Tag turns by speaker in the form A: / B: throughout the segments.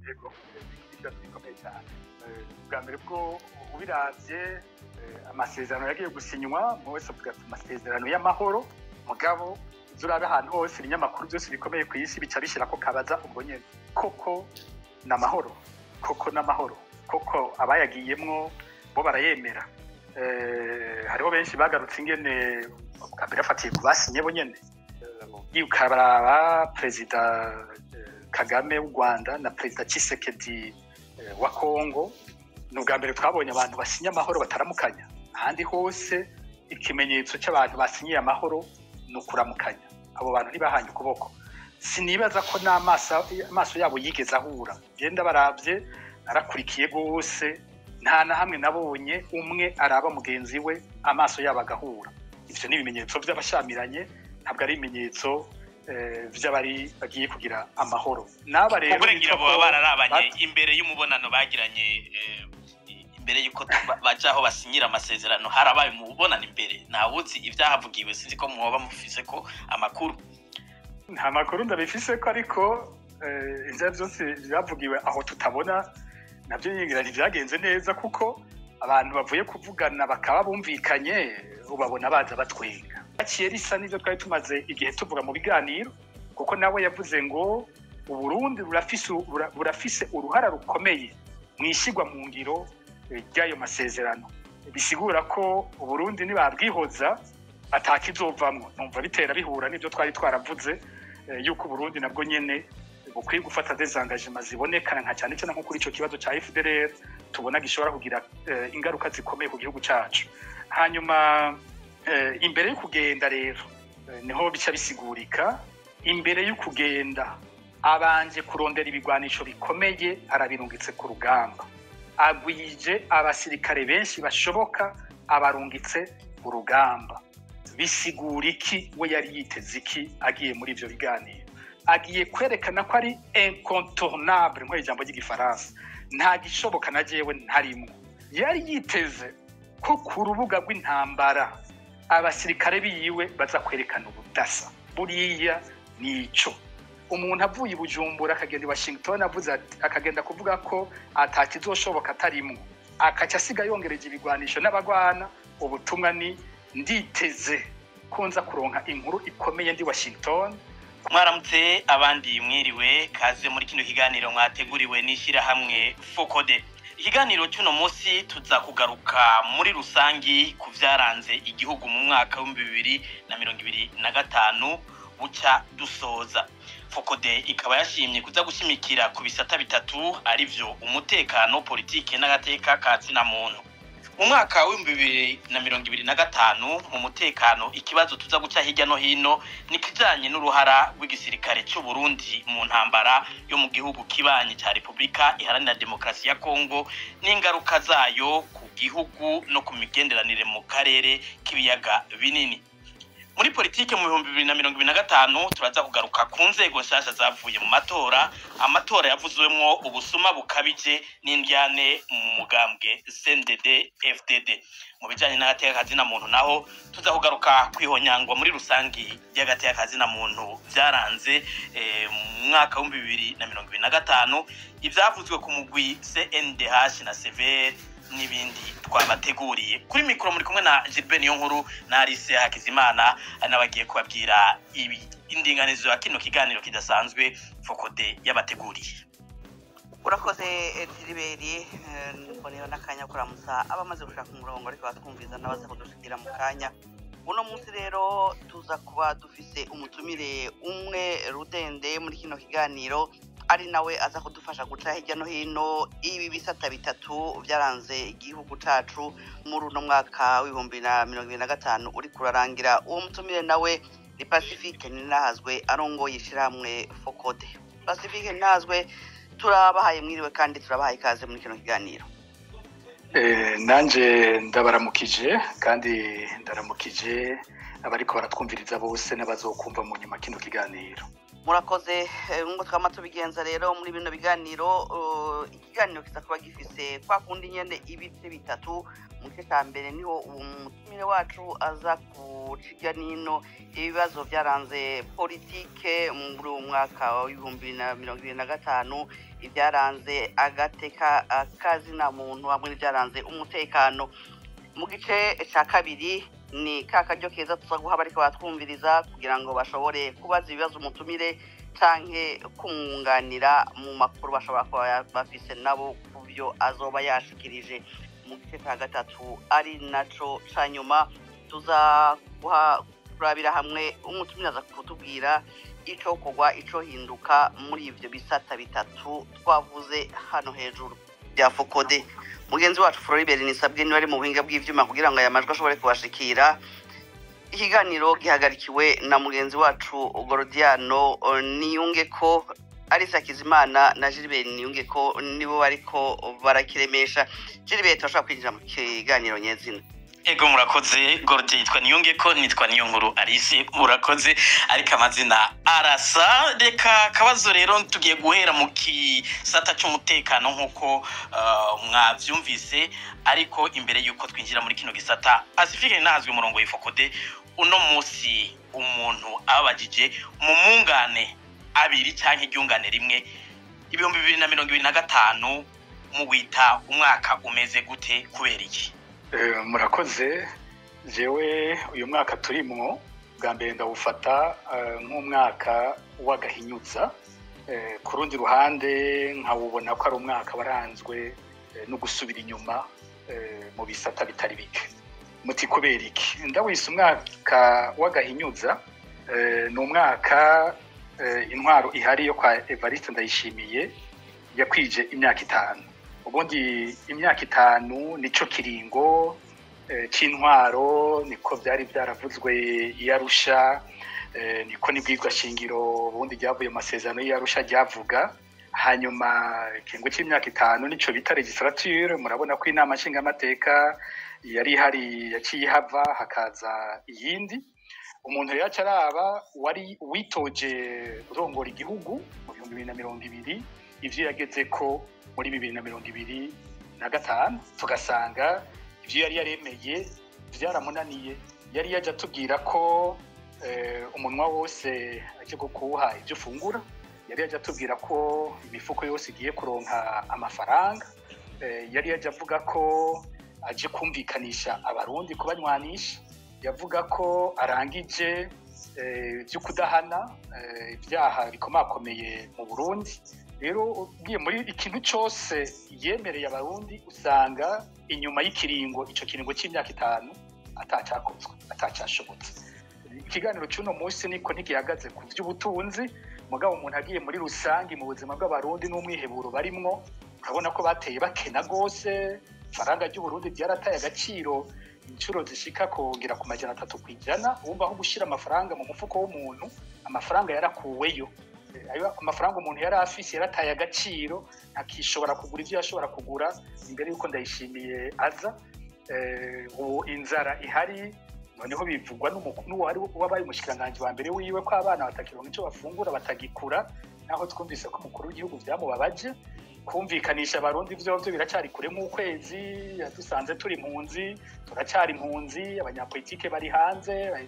A: yego ikibazo gikomeye cyane bwa mbere bwo ubiravye amasezerano yagiye gusinywa mu wese avuga amasezerano y'amahoro mugabo zurabe ahantu hose ibinyamakuru byose bikomeye ku isi bica bishira ko kabaza ubwo nyene koko n'amahoro koko abayagiyemwo bo barayemera hariho benshi bagarutse ingene kabira fatiye kubasinye bo nyene yukaraba president Kagame w'u Rwanda na president Tshisekedi wa Kongo n'ubwa mbere twabonye abantu basinya amahoro bataramukanya ahandi hose ikimenyetso cy'abantu basinyiye amahoro no kuramukanya abo bantu ntibahanye ukuboko sinibaza ko n'amaso yabo yigeze ahura genda baravye arakurikiye gose nta na hamwe nabonye umwe araba mugenzi we amaso yabo agahura ivyo n'ibimenyetso by'abashamiranye ntabwo ari ibimenyetso vy'abari bagiye kugira amahoro naba rero
B: uburengira bo bararabanye imbere y'umubonano bagiranye imbere yuko bajaho basinyira amasezerano harabaye mu bubonano imbere ntawuzi ivyahavugiwe sinzi ko mwoba mufise ko amakuru
A: nta makuru ndabifise ko ariko ivyo byose byavugiwe aho tutabona navyo yingira ivyagenze neza kuko abantu bavuye kuvugana bakaba bumvikanye ubabona baza batwenga aciye risa n'ivyo twari tumaze igihe tuvuga mu biganiro kuko nawe yavuze ngo Uburundi burafise uruhara rukomeye mwishigwa mu ngiro ry'ayo masezerano bisigura ko Uburundi nibabwihoza atakizovamwo numva bitera bihura n'ivyo twari twaravuze yuko Uburundi nabwo nyene bukwiye gufata des engagements zibonekana nka cyane nko kuri ico kibazo ca FDLR tubona gishobora kugira ingaruka zikomeye ku gihugu cacu hanyuma imbere yo kugenda rero niho bica bisigurika imbere yo kugenda abanje kurondera ibigwanisho bikomeye arabirungitse ku rugamba agwije abasirikare benshi bashoboka abarungitse ku rugamba bisigura iki we yari yiteze iki agiye muri ivyo biganiro agiye kwerekana ko ari incontournable nk'o ijambo ry'igifaransa nta gishoboka na jewe ntarimo yari yiteze ko ku rubuga rw'intambara abasirikare biyiwe baza kwerekana ubudasa buriya nico umuntu avuye Bujumbura akagenda i Washington akagenda kuvuga ko atakizoshoboka atarimo akaca asiga yongereje ibigwanisho n'abagwana ubutumwa ni nditeze kunza kuronka inkuru ikomeye ndi Washington
B: mwaramutse abandi mwiriwe kaze muri kino kiganiro mwateguriwe n'ishira hamwe Focode ikiganiro cy'uno munsi tuza kugaruka muri rusangi ku vyaranze igihugu mu mwaka wa 2025 buca dusoza Focode ikaba yashimye kuza gushimikira ku bisata bitatu arivyo umutekano politike n'agateka ka muntu mu mwaka wa 2025 mu mutekano ikibazo tuza guca hirya no hino nikijanye n'uruhara rw'igisirikare cy'u Burundi mu ntambara yo mu gihugu kibanye cya Republika Iharanira Demokarasi ya Kongo n'ingaruka zayo ku gihugu no ku migenderanire mu karere k'ibiyaga binini. Muri politike mu 2025 turaza kugaruka ku nzego nshasha zavuye mu amatora yavuzwemwo ubusuma bukabije n'indyane mu mugambwe CNDD FDD mu bijanye n'agateka kazina muntu naho tuza kugaruka kwihonyangwa muri rusangi y'agateka kazina muntu byaranze mu mwaka wa 2025 ivyavuzwe ku mugwi CNDH na CVR n'ibindi twabateguriye kuri mikoro muri kumwe na Gilbert Niyonkuru na Alice Hakizimana anabagiye kubabwira indinganizo ya kino kiganiro kidasanzwe Focode yabateguriye.
C: Urakoze Gilbert mbonera nakanya kuramutsa abamaze gushaka umurongo ariko batwumviza nabaza kudushikira mu kanya uno munsi rero tuza kuba dufise umutumire umwe rudende muri kino kiganiro ari nawe aza kudufasha guca hirya no hino ibi bisata bitatu byaranze igihugu cacu muri uno mwaka wa 2025 uri kurarangira uwo mutumire nawe ni Pacifique Ninahazwe arongoye ishiramwe Focode. Pacifique Ninahazwe turabahaye mwiriwe kandi turabahaye ikaze muri kino kiganiro.
A: Nanje ndabaramukije kandi ndaramukije abariko baratwumviriza bose n'abazokumva mu nyuma kino kiganiro.
C: murakoze ngo twama tubigenza rero muri bino biganiro ikiganiro kiza kuba gifise kwa kundi nyene ibice bitatu mu gice ca mbere niho umutumire wacu aza kuciga nino ibibazo byaranze politike muri uyu mwaka wa 2025 ibyaranze agateka kazina muntu hamwe n'ibyaranze umutekano. Mu gice ca kabiri ni kakaryo keza tuza guha bariko batwumviriza kugira ngo bashobore kubaza ibibazo umutumire canke kumwunganira mu makuru bashobora kuba bafise nabo ku byo azoba yashikirije. Mu gice ca gatatu ari naco ca nyuma tuza kurabira hamwe umutumire aza kutubwira ico kogwa ico hinduka muri ivyo bisata bitatu twavuze hano hejuru bya Focode. Mugenzi wacu Floribert Nisabwe ni wari mu buhinga bw'ivyuma kugira ngo aya majwi ashobore kubashikira. Ikiganiro gihagarikiwe na mugenzi wacu Gordiano Niyungeko, Alisa Kizimana na Gilbert Niyungeko nibo bariko barakiremesha. Gilbert ashobora kwinjira mu kiganiro nyezina.
B: Ego murakoze. Gordiano yitwa Niyungeko, nitwa Niyonkuru Alice. Murakoze ariko amazina arasa. Reka kabazo rero tugiye guhera mu kisata cy'umutekano nkuko mwavyumvise, ariko imbere yuko twinjira muri kino gisata Pacifique nazwe umurongo w'Ifocode uno musi umuntu abajije mu mungane abiri canke iryungane rimwe 2025 mu wita umwaka umeze gute kubera iki?
A: Murakoze. Jewe uyu mwaka turimwo bwa mbere ndawufata nk'umwaka w'agahinyuza. Ku rundi ruhande nkawubona ko ari umwaka waranzwe no gusubira inyuma mu bisata bitari bike. Muti kubera iki? Ndawise umwaka w'agahinyuza. Ni umwaka intwaro ihari yo kwa Evariste Ndayishimiye yakwije imyaka 5. Ubundi imyaka 5 nico kiringo c'intwaro, niko byari byaravuzwe iyarusha, niko nibwirwa shingiro ubundi ryavuye amasezerano y'Arusha ryavuga. Hanyuma ikingo c'imyaka 5 nico bita legislature. Murabona ko inama nshinga amateka yari hari yaciye hava hakaza iyindi. Umuntu rero caraba wari witoje urongora igihugu mu 2020 ivyo yageze ko muri 2025 tugasanga ivyo yari yaremeye byaramunaniye. Yari yaje atubwira ko umunwa wose aje gukuha ivyo fungura. Yari yaje atubwira ko imifuko yose igiye kuronka amafaranga. Yari yaje avuga ko aje kumvikanisha abarundi kubanywanisha. Yavuga ko arangije byo kudahana ibyaha bikomakomeye mu Burundi. Rero ugiye muri ikintu cyose yemereye abarundi usanga inyuma y'ikiringo ico kiringo c'imyaka 5 atacakozwe atacashobotse. Ikiganiro cy'uno munsi niko ntigihagaze ku by'ubutunzi, mugabo umuntu agiye muri rusangi mu buzima bw'abarundi n'umwiheburo barimwo, urabona ko bateye bakena gose. Faranga ry'u Burundi byarataye agaciro incuro zishika kongera ku 300%. Wumva aho gushira amafaranga mu mufuko w'umuntu, amafaranga yarakuweyo. Ayo amafaranga umuntu yari afise yarataye agaciro, akishobora kugura ivyo yashobora kugura imbere yuko Ndayishimiye aza. Ubu inzara ihari noneho bivugwa n'umukuru wari wabaye umushikiranganje wa mbere wiwe ko abana batakironka ico bafungura batagikura, naho twumvise ko umukuru w'igihugu byamubabaje. Kumvikanisha abarundi byo biracari kure mu kwezi, dusanze turi impunzi, turacari impunzi, abanyapolitike bari hanze,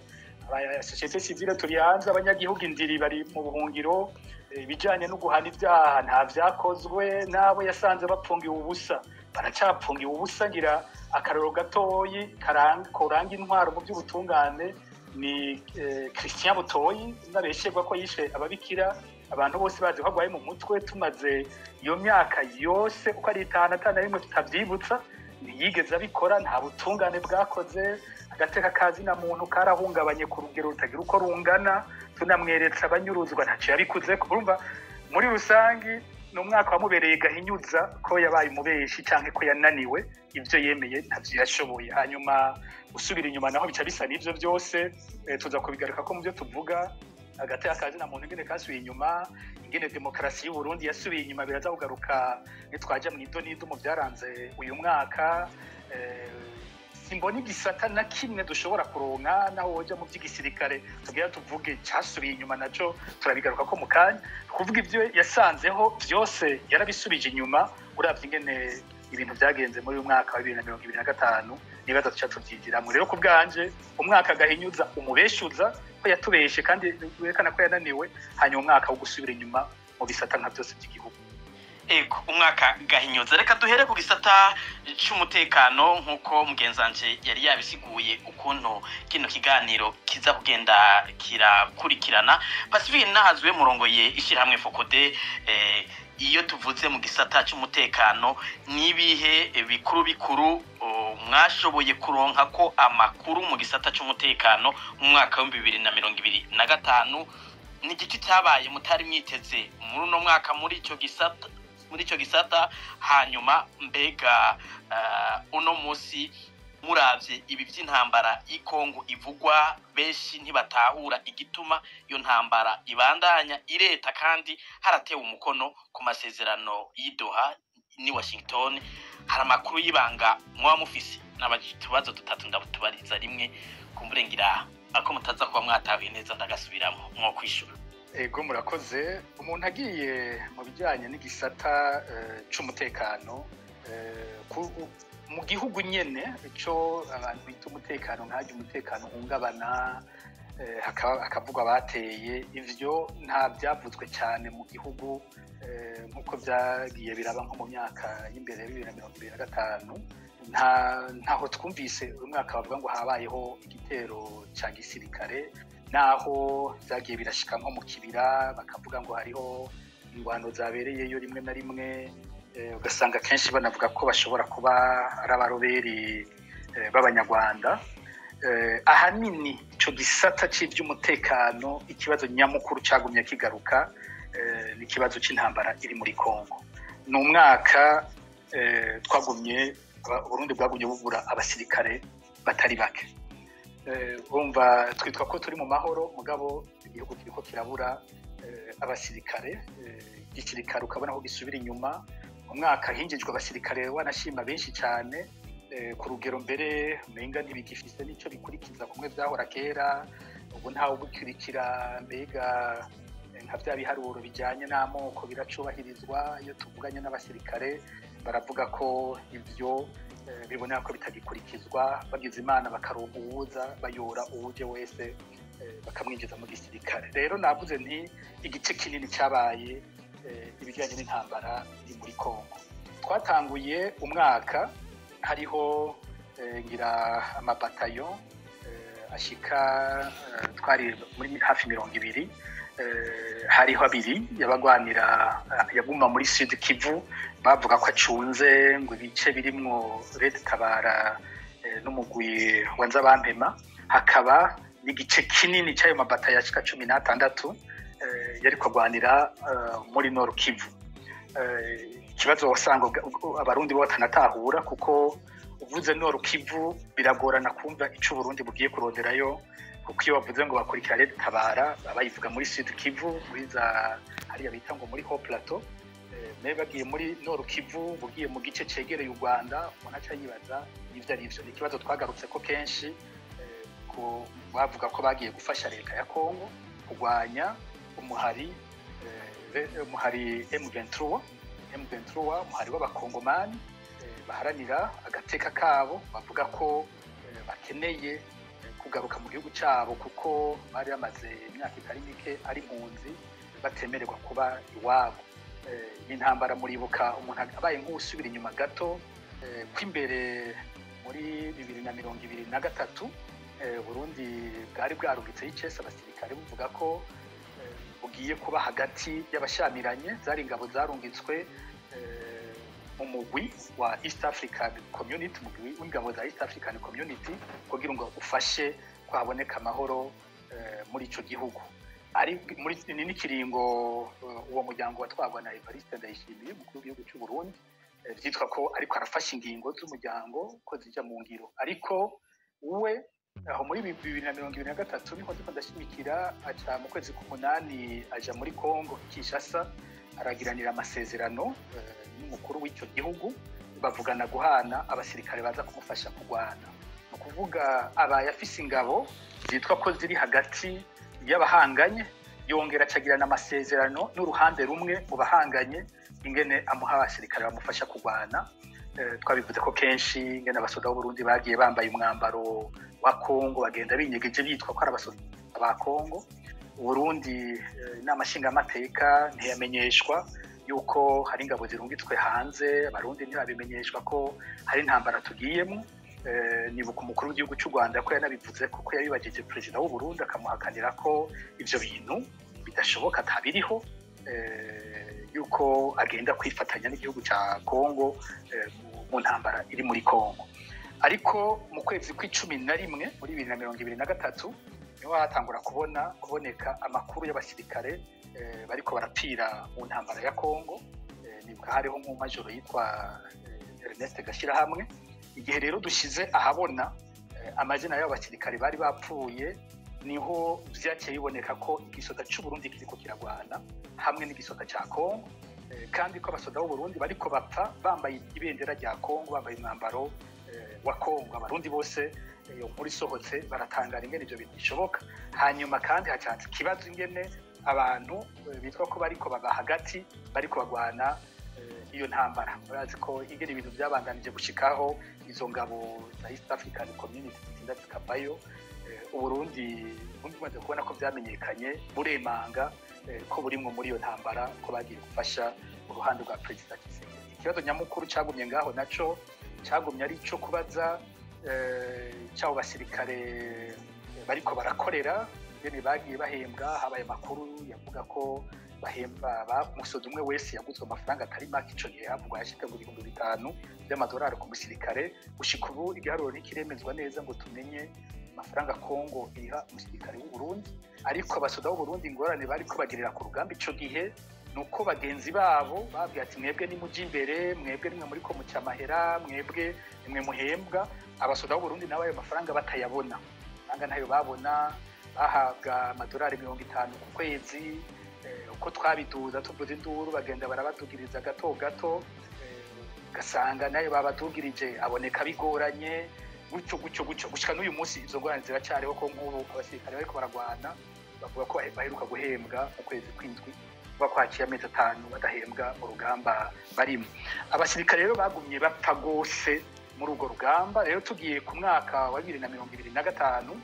A: societe civile turi hanze, abanyagihugu indiri bari mu buhungiro. Bijanye no guhana ibyaha nta vyakozwe, nabo yasanze bapfungiwe ubusa baracapfungiwe ubusa. Ngira akarero gatoyi koranga intwaro mu by'ubutungane ni Christian Butoyi, nabeshegwa ko yishe ababikira, abantu bose baje bagwaye mu mutwe. Tumaze iyo myaka yose uko ari 5 atana rimwe tutavyibutsa, ntiyigeze abikora. Nta butungane bwakoze, agateka kazina muntu karahungabanye ku rugero rutagira uko rungana. Tunamweretse abanyuruzwa ntaco yabikuze. Kurumva muri rusangi n'umwaka wamubereye gahinyuza ko yabaye umubeshi canke ko yananiwe ivyo yemeye ntavyo yashoboye. Hanyuma usubira inyuma naho bica bisa n'ivyo byose. Tuza kubigaruka ko mu byo tuvuga agateka kazina muntu ingene kasubiye inyuma, ingene demokarasi y'u Burundi yasubiye inyuma. Biraza kugaruka nitwaje mu idonido mu byaranze uyu mwaka. simbona igisata na kimwe dushobora kuronka naho woja mu by'igisirikare tugira tuvuge cyasubiye inyuma naco turabigaruka ko mu kanya kuvuga ibyo yasanzeho byose yarabisubije inyuma uravye ingene ibintu byagenze muri uyu mwaka wa 2025 nibaza tuca tuvyigiramwe rero ku bwanje umwaka gahinyuza umubeshuza ko yatubeshe kandi werekana ko yananiwe hanyuma umwaka wo gusubira inyuma mu bisata nka byose by'igihugu.
B: Ego umwaka gahinyuza reka duhere ku gisata cy'umutekano nkuko mugenzanje yari yabisiguye ukuntu kino kiganiro kiza kugenda kirakurikirana. Pacifique nahazwe murongoye ishirahamwe Focode iyo tuvuze mu gisata cy'umutekano nibihe bikuru mwashoboye kuronka ko amakuru mu gisata cy'umutekano mu mwaka wa 2025 ni giki cyabaye mutari mwiteze muri no mwaka muri ico gisata hanyuma mbega uno musi muravye ibi by'intambara y'Kongo ivugwa benshi ntibatahura igituma iyo ntambara ibandanya ireta kandi haratewe umukono ku masezerano y'Doha ni Washington hari amakuru y'ibanga mwa mufisi n'abatubazo tutatu ndabutubariza rimwe kumburengira ako mutaza kuba mwatahuye neza ndagasubiramo mwo kwishura.
A: Ego murakoze umuntu agiye mu bijyanye n'igisata c'umutekano mu gihugu nyene ico abantu bita umutekano nkaje umutekano uhungabana hakavugwa bateye ivyo nta byavuzwe cyane mu gihugu nkuko byagiye biraba nko mu myaka y'imbere ya 2025 ntaho twumvise uyu mwaka bavuga ngo habayeho igitero cya gisirikare naho zagiye birashika nko mu kibira bakavuga ngo hariho ingwano zabereyeyo rimwe na rimwe ugasanga kenshi banavuga ko bashobora kuba ari abaroberi b'abanyarwanda. Ahanini ico gisata cy'iby'umutekano ikibazo nyamukuru cyagumye kigaruka ni ikibazo cy'intambara iri muri Kongo. Ni umwaka twagumye Burundi bwagumye bubura abasirikare batari bake. Bumva twitwa ko turi mu mahoro mugabo igihugu kiriko kirabura abasirikare igisirikare ukabona ko gisubira inyuma. Umwaka hinjijwe abasirikare wanashima benshi cyane ku rugero mbere menga ntibigifise nico bikurikiza kumwe byahora kera ubu ntawe gukurikira mbega nka bya biharuro bijyanye n'amoko biracubahirizwa iyo tuvuganye n'abasirikare baravuga ko ibyo bibonera ko bitagikurikizwa bagize imana bakaronka uwuza bayora uwuje wese bakamwinjiza mu gisirikare. Rero navuze nti igice kinini cyabaye ibijyanye n'intambara iri muri Kongo. Twatanguye umwaka hariho ngira amabatayo ashika twari muri hafi 200 hariho abiri yabagwanira yaguma muri Sud Kivu bavuga ko acunze ngo ibice birimwo Red Tabara n'umugwi wanza bampema hakaba n'igice kinini cyayo mabatayo ashika 16 yari kwagwanira muri Nord Kivu. Ikibazo wasanga abarundi bo batanatahura kuko uvuze Nord Kivu biragorana kumva ico Burundi bugiye kuronderayo kuko iyo bavuze ngo bakurikira Red Tabara bayivuga muri Sud Kivu muri za hariya bita ngo muri Haut Plateau naye bagiye muri Nord Kivu bugiye mu gice cegereye u Rwanda umuntu aca yibaza ivyo ari ivyo. Ni ikibazo twagarutse ko kenshi ko bavuga ko bagiye gufasha leta ya Kongo kugwanya umuhari M23 umuhari w'abakongomani baharanira agateka kabo bavuga ko bakeneye kugaruka mu gihugu cyabo kuko bari bamaze imyaka itari mike ari impunzi batemererwa kuba iwabo. Intambara muribuka umuntu abaye nk'usubira inyuma gato kw'imbere muri 2023 Burundi bwari bwarungitse y'icese abasirikare buvuga ko bugiye kuba hagati y'abashamiranye zari ingabo zarungitswe mu mugwi wa East African Community mugwi w'ingabo za East African Community kugira ngo ufashe kwaboneka amahoro muri ico gihugu. Ari muri n'ikiringo uwo muryango watwagwa na Evariste Ndayishimiye mukuru w'igihugu cy'u Burundi byitwa ko ariko arafasha ingingo z'umuryango ko zija mu ngiro ariko we aho muri 2023 niho ndashimikira aca mu kwezi k'umunani aja muri Kongo Kinshasa aragiranira amasezerano n'umukuru w'icyo gihugu bavugana guhana abasirikare baza kumufasha kugwana. ni ukuvuga aba yafise ingabo zitwa ko ziri hagati y'abahanganye, yongera acagirana amasezerano n'uruhande rumwe mu bahanganye ingene amuha abasirikare bamufasha kurwana. Twabivuze ko kenshi ingene abasoda b'Uburundi bagiye bambaye umwambaro wa Kongo, bagenda binyegeje bitwa ko ari abasoda ba Kongo. Uburundi inama nshingamateka ntiyamenyeshwa yuko hari ingabo zirungitswe hanze, abarundi ntibabimenyeshwa ko hari intambara tugiyemo. Nibuka umukuru w'igihugu cy'u Rwanda ko yanabivuze kuko yabibagije perezida w'u Burundi akamuhakanira ko ivyo bintu bidashoboka atabiriho, yuko agenda kwifatanya n'igihugu cya Kongo mu ntambara iri muri Kongo. Ariko mu kwezi kwa11 muri 2023 niho hatangura kuboneka amakuru y'abasirikare bariko barapfira mu ntambara ya Kongo. Nibuka hariho nk'umajoro yitwa Ernest Gashirahamwe. Igihe rero dushize ahabona amazina y'abo basirikare bari bapfuye, niho vyaciye biboneka ko igisoda cy'u Burundi kiriko kiragwana hamwe n'igisoda cya Kongo, kandi ko abasoda b'u Burundi bariko bapfa bambaye ibendera rya Kongo, bambaye umwambaro wa Kongo. Abarundi bose iyo nkuru isohotse baratangara ingene ivyo bintu bishoboka. Hanyuma kandi hacanze ikibazo ingene abantu bitwa ko bariko baba hagati bariko bagwana iyo ntambara. Murazi ko ingene ibintu byabandanije gushikaho izo ngabo za East African Community zitinda zikabayo. Uburundi bumaze kubona ko vyamenyekanye buremanga ko burimwo muri iyo ntambara, ko bagiye gufasha uruhande rwa Perezida Tshisekedi. Ikibazo nyamukuru cagumye ngaho naco cagumye ari ico kubaza cy'abo basirikare bariko barakorera ingene bagiye bahembwa. Habaye amakuru yavuga ko bahemba umusozi umwe wese yaguzwe amafaranga atari make. Ico gihe havugwa yashika ngo 5,000 by'amadolari ku musirikare. Gushika ubu igiharuro ntikiremezwa neza ngo tumenye amafaranga Kongo iriha umusirikare w'u Burundi. Ariko abasoda b'u Burundi ingorane bariko bagirira ku rugamba ico gihe nuko bagenzi babo babwiye ati mwebwe nimuje imbere, mwebwe nimwe muri ko muca amahera, mwebwe nimwe muhembwa. Abasoda b'u Burundi nabo ayo mafaranga batayabona, amafaranga ntayo babona. Bahabwa amadolari 50 ku kwezi. Uko twabiduza tuvuze induru bagenda barabadugiriza gato gato, gasanga nayo babadugirije aboneka bigoranye gutyo gushika n'uyu munsi. Izo ngorane ziracyariho ko nk'ubu abasirikare bariko baragwana bavuga ko baheruka guhembwa mu kwezi kw'indwi, bakwakiye amezi 5 badahembwa mu rugamba barimo. Abasirikare rero bagumye bapfa gose muri urwo rugamba. Rero tugiye ku mwaka wa 2025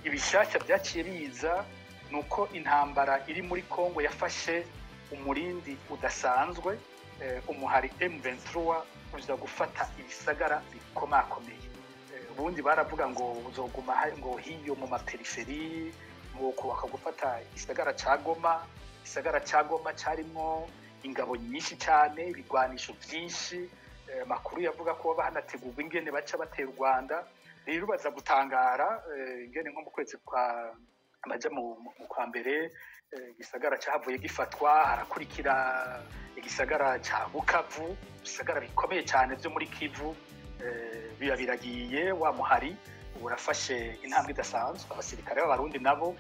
A: ibishasha byaciye biza nuko intambara iri muri Kongo yafashe umurindi udasanzwe. Umuhari M23 uza gufata ibisagara bikomakomeye. Ubundi baravuga ngo uzoguma ngo hiyo mu maperiferi, ngo kubaka gufata isagara ca Goma. Isagara ca Goma carimo ingabo nyinshi cyane, ibigwanisho byinshi. Makuru yavuga ko bahanategurwa ingene baca batera u Rwanda. Rero baza gutangara ingene nko mu kwezi kwa amaja mu kwa mbere igisagara cyahavuye gifatwa, harakurikira igisagara cya Bukavu, isagara bikomeye cyane byo muri Kivu. Biba biragiye wa muhari urafashe intambwe idasanzwe. Abasirikare b'Abarundi nabo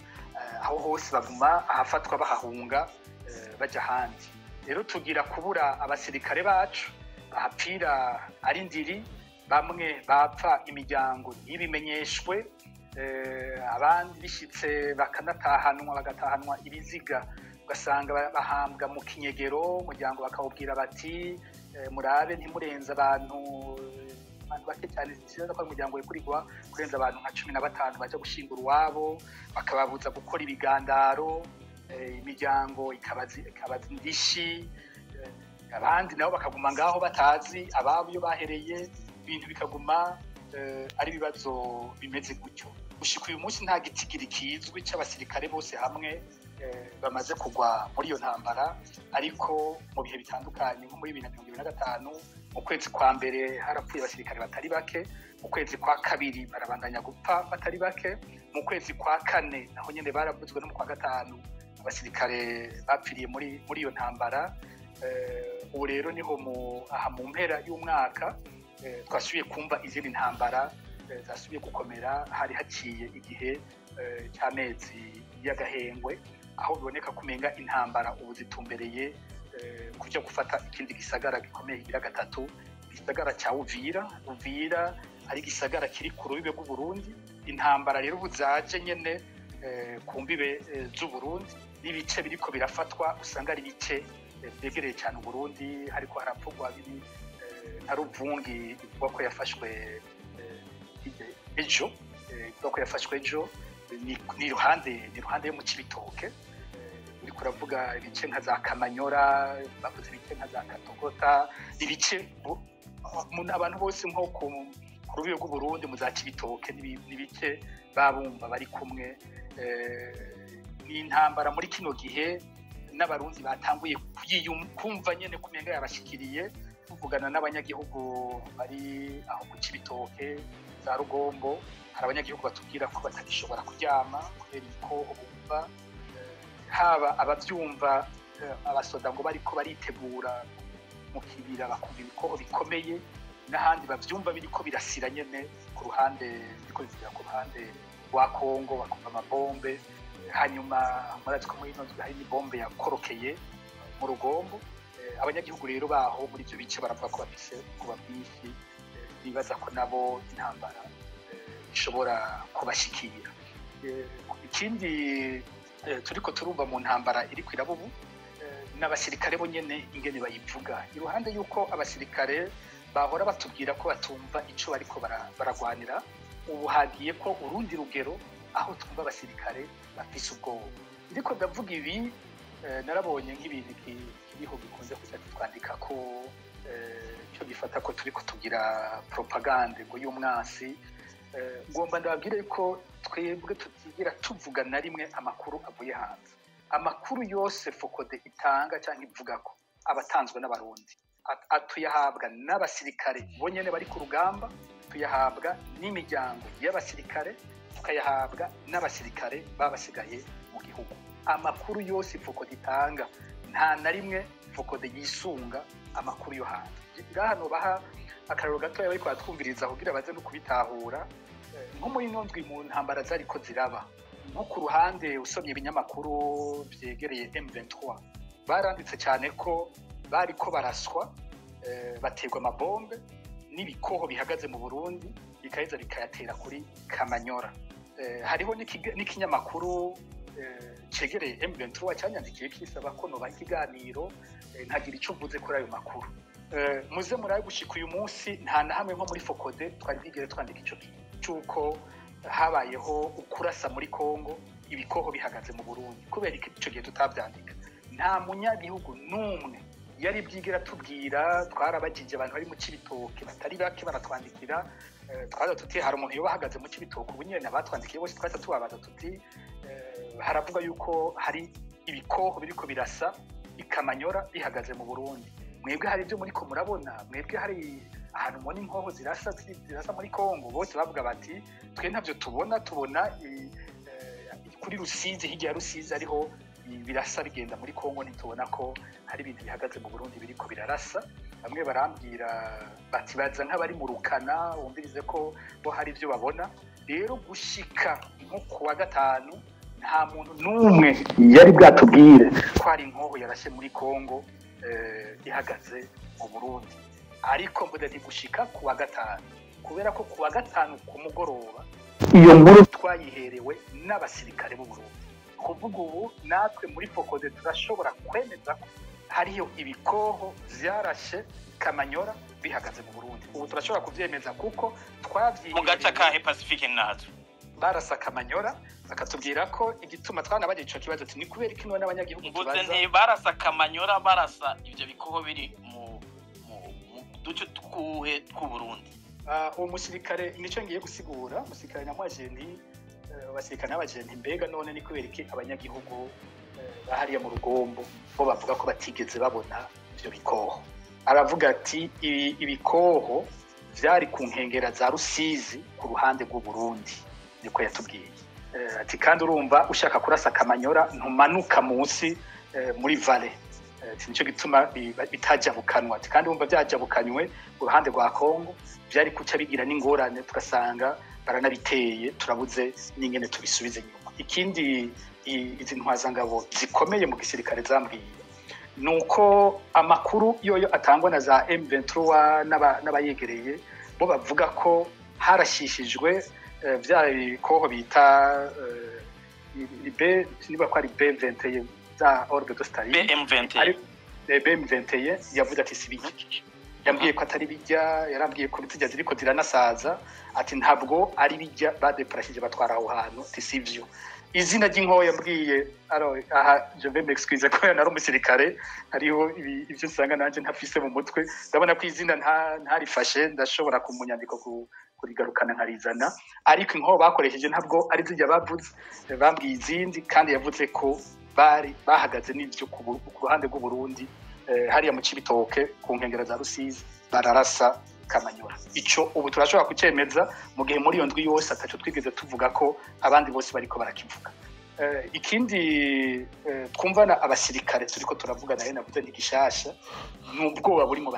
A: aho hose baguma ahafatwa bahahunga baja handi. Rero tugira kubura abasirikare bacu bahapfira ari ndiri, bamwe bapfa imiryango ntibimenyeshwe, abandi bishitse bagatahanwa ibiziga, ugasanga bahambwa mu kinyegero. Umuryango bakawubwira bati murabe ntimurenze abantu bake cyane, sinzi ko umuryango wekurirwa kurenza abantu nka 15 baje gushingura uwabo, bakababuza gukora ibigandaro, imiryango ikabaza indishi. Abandi nabo bakaguma ngaho batazi ababo iyo bahereye, ibintu bikaguma ari bibazo bimeze gutyo. Gushika uyu munsi nta gitigiri kizwi cy'abasirikare bose hamwe bamaze kugwa muri iyo ntambara. Ariko mu bihe bitandukanye nko muri 2025 mu kwezi kwa mbere harapfuye abasirikare batari bake, mu kwezi kwa kabiri barabandanya gupfa batari bake, mu kwezi kwa kane naho nyene baravuzwe no mu kwa gatanu abasirikare bapfiriye muri iyo ntambara. Ubu rero niho mu mpera y'umwaka twasubiye kumva izindi ntambara zasubiye gukomera. Hari haciye igihe cy'amezi y'agahengwe, aho biboneka kumenga intambara ubu zitumbereye kuja gufata ikindi gisagara gikomeye gira gatatu, igisagara cya Uvira. ari gisagara kiri ku rubibe rw'u Burundi. Intambara rero buzaje nyene ku mbibe z'u Burundi n'ibice biriko birafatwa usanga ari bice byegereye cyane u Burundi, hariko harapfugwa biri nka Ruvungi ivuga ko yafashwe ejo, ivuga ko yafashwe ejo ni ruhande yo mu Cibitoke. Uri kuravuga ibice nka za Kamanyora, bavuze ibice nka za Katogota, ibice abantu bose nko ku rubibe rw'u Burundi mu za Cibitoke n'ibice babumva bari kumwe. N'intambara muri kino gihe n'abarundi batanguye kumva nyene kumenga yabashikiriye, tuvugana n'abanyagihugu bari aho ku Cibitoke za Rugombo. Hari abanyagihugu batubwira ko batagishobora kuryama kubera ibikoho bumva, haba abavyumva abasoda ngo bariko baritegura mu kibira bakumva ibikoho bikomeye, n'ahandi bavyumva biriko birasira nyene ku ruhande biriko bizira ku ruhande rwa Kongo bakumva amabombe. Hanyuma murazi ko muri ino nzu hari n'ibombe yakorokeye mu Rugombo. Abanyagihugu rero baho muri ivyo bice baravuga ko bafise kuba bwinshi, bibaza ko nabo intambara ishobora kubashikira. Ikindi turiko turumva mu ntambara iri kwiraba ubu n'abasirikare bo nyene ingene bayivuga, iruhande yuko abasirikare bahora batubwira ko batumva ico bariko baragwanira, ubu hagiye ko urundi rugero aho twumva abasirikare bafise ubwoba. Ndiko ndavuga ibi narabonye nk'ibintu kiriho bikunze kuza twandika ko cyo gifata ko turiko tugira propagande ngo y'umwasi. Ngomba ndababwire ko twebwe tutigira tuvuga na rimwe amakuru avuye hanze. Amakuru yose Focode itanga cyangwa ivuga ko abatanzwe n'abarundi, tuyahabwa n'abasirikare bonyene bari ku rugamba, tuyahabwa n'imiryango y'abasirikare, tukayahabwa n'abasirikare babasigaye mu gihugu. Amakuru yose Focode itanga nta na rimwe Focode yisunga amakuru yo hanze. Ngahano baha akararo gatoya bariko batwumviriza kugira baze no kubitahura. Nko muri ino ndwi mu ntambara zariko ziraba, nko ku ruhande usomye ibinyamakuru vyegereye M23 baranditse cyane ko bariko baraswa, baterwa amabombe n'ibikoho bihagaze mu Burundi bikaheza bikayatera kuri Kamanyora. Hariho n'ikinyamakuru cegereye M23 cyanyandikiye kisaba ko noba ikiganiro ntagira ico mvuze kuri ayo makuru. Muze muraye gushika uyu munsi nta na hamwe nko muri Focode twari bigere twandika ico cyuko habayeho ukurasa muri Kongo ibikoho bihagaze mu Burundi. Kubera ico gihe tutavyandika, nta munyagihugu numwe yari byigira tubwira. Twarabajije abantu bari mu Cibitoke batari bake baratwandikira, twaza tuti hari umuntu yoba ahagaze mu Cibitoke. Ubu nyene abatwandikiye bose twaza tubabaza tuti haravuga yuko hari ibikoho biriko birasa ikamanyora bihagaze mu Burundi. Mwebwe hari ibyo muri ko murabona, mwebwe hari ahantu mubona inkoho zirasa muri Kongo. Bose bavuga bati twe ntavyo tubona kuri Rusizi, hirya ya Rusizi ariho birasa bigenda muri Kongo, ntitubona ko hari ibintu bihagaze mu Burundi biriko birarasa. Bamwe barambwira bati baza nk'abari mu Rukana, wumvirize ko bo hari ibyo babona. Rero gushika nko kuwa gatanu nta muntu n'umwe yari bwatubwire ko hari inkoho yarashe muri Kongo ihagaze mu Burundi. Ariko mvuze nti gushika kuwa gatanu, kubera ko kuwa gatanu ku mugoroba iyo nkuru twayiherewe n'abasirikare b'u Burundi. Kuvuga ubu natwe muri Focode turashobora kwemeza ko hariyo ibikoho vyarashe Kamanyora bihagaze mu Burundi. Ubu turashobora kuvyemeza kuko twavyiherewe
B: mu gace ka Pacifique nazo
A: barasa Kamanyora, bakatubwira ko igituma twanabaje ico kibazo ni kubera iki none abanyagihugu
B: tubaza mvuze barasa Kamanyora, barasa ivyo bikoho biri mu duce tw'ubuhe tw'u Burundi.
A: Uwo musirikare nico ngiye gusigura. Umusirikare nyamwaje ni abasirikare n'abaje mbega none ni kubera iki abanyagihugu bahariye mu Rugombo bo bavuga ko batigeze babona ivyo bikoho. Aravuga ati ibikoho vyari ku nkengera za Rusizi ku ruhande rw'u Burundi, niko yatubwiye. Ati kandi urumva ushaka kurasa Kamanyora ntumanuka munsi muri vale. Nico gituma bitajabukanwa. Ati kandi urumva byajabukanywe ku ruhande rwa Kongo byari kuca bigira n'ingorane, tugasanga baranabiteye turabuze n'ingene tubisubize nyuma. Ikindi izi ntwazangabo zikomeye mu gisirikare zambwiye nuko amakuru yoyo atangwa na za M23 n'abayegereye bo bavuga ko harashishijwe vya bikoho bita niba ko ari B21 za orgue de Staline BM21 yavuze ati sibiki yambwiye ko atari bijya yarambwiye ko bitijya ziriko ziranasaza ati ntabwo ari bijya badeprashije batwara aho hantu tisivyo izina ry'inkoho yambwiye aha je vais m'excuser ko nari umusirikare hariho ibyo usanga nanje ntafise mu mutwe ndabona ko izina ntarifashe ndashobora kumunyandiko kurigarukana nkarizana ariko inkoho bakoresheje ntabwo ari zijya bavuze bambwiye izindi kandi yavuze ko bari bahagaze n'ibyo ku ruhande rw'u Burundi hariya mu Cibitoke ku nkengera za Rusizi bararasa Kamanyora ico ubu turashobora kucemeza mu gihe muri iyo ndwi yose ataco twigeze tuvuga ko abandi bose bariko barakivuga ikindi twumvana abasirikare turiko turavugana he navuze ntigishasha n'ubwoba buri mu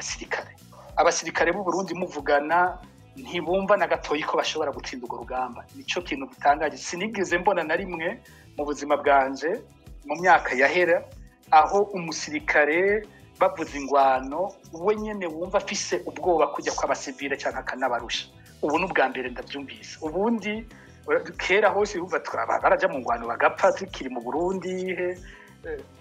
A: abasirikare b'u Burundi muvugana ntibumva na gatoyi ko bashobora gutsinda urwo rugamba nico kintu gitangaje sinigeze mbona na rimwe mu buzima bwanje mu myaka yahera aho umusirikare bavuze ingwano we nyene wumva afise ubwoba kujya kwa basivile cyangwa akanabarusha ubu n'ubwa mbere ndavyumvise ubundi kera hose bumva baraja mu ngwano bagapfa zikiri mu Burundi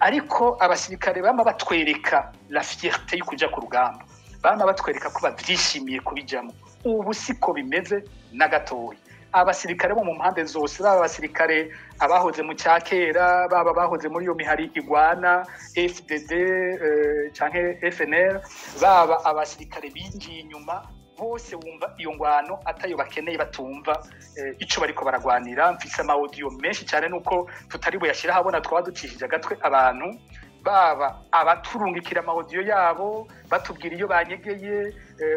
A: ariko abasirikare bama batwereka la fierté yo kuja ku rugamba bama batwereka ko bavyishimiye kubijamo ubu siko bimeze na gatoyi abasirikare bo mu mpande zose baba abasirikare abahoze mu cyakera baba bahoze muri iyo mihari igwana FDD canke FNL baba abasirikare binjiye inyuma bose wumva iyo ngwano atayo bakeneye batumva ico bariko baragwanira mfise ama audio menshi cyane nuko tutari buyashira habona twaba ducishije agatwe abantu baba abaturungikira ama audio yabo batubwira iyo banyegeye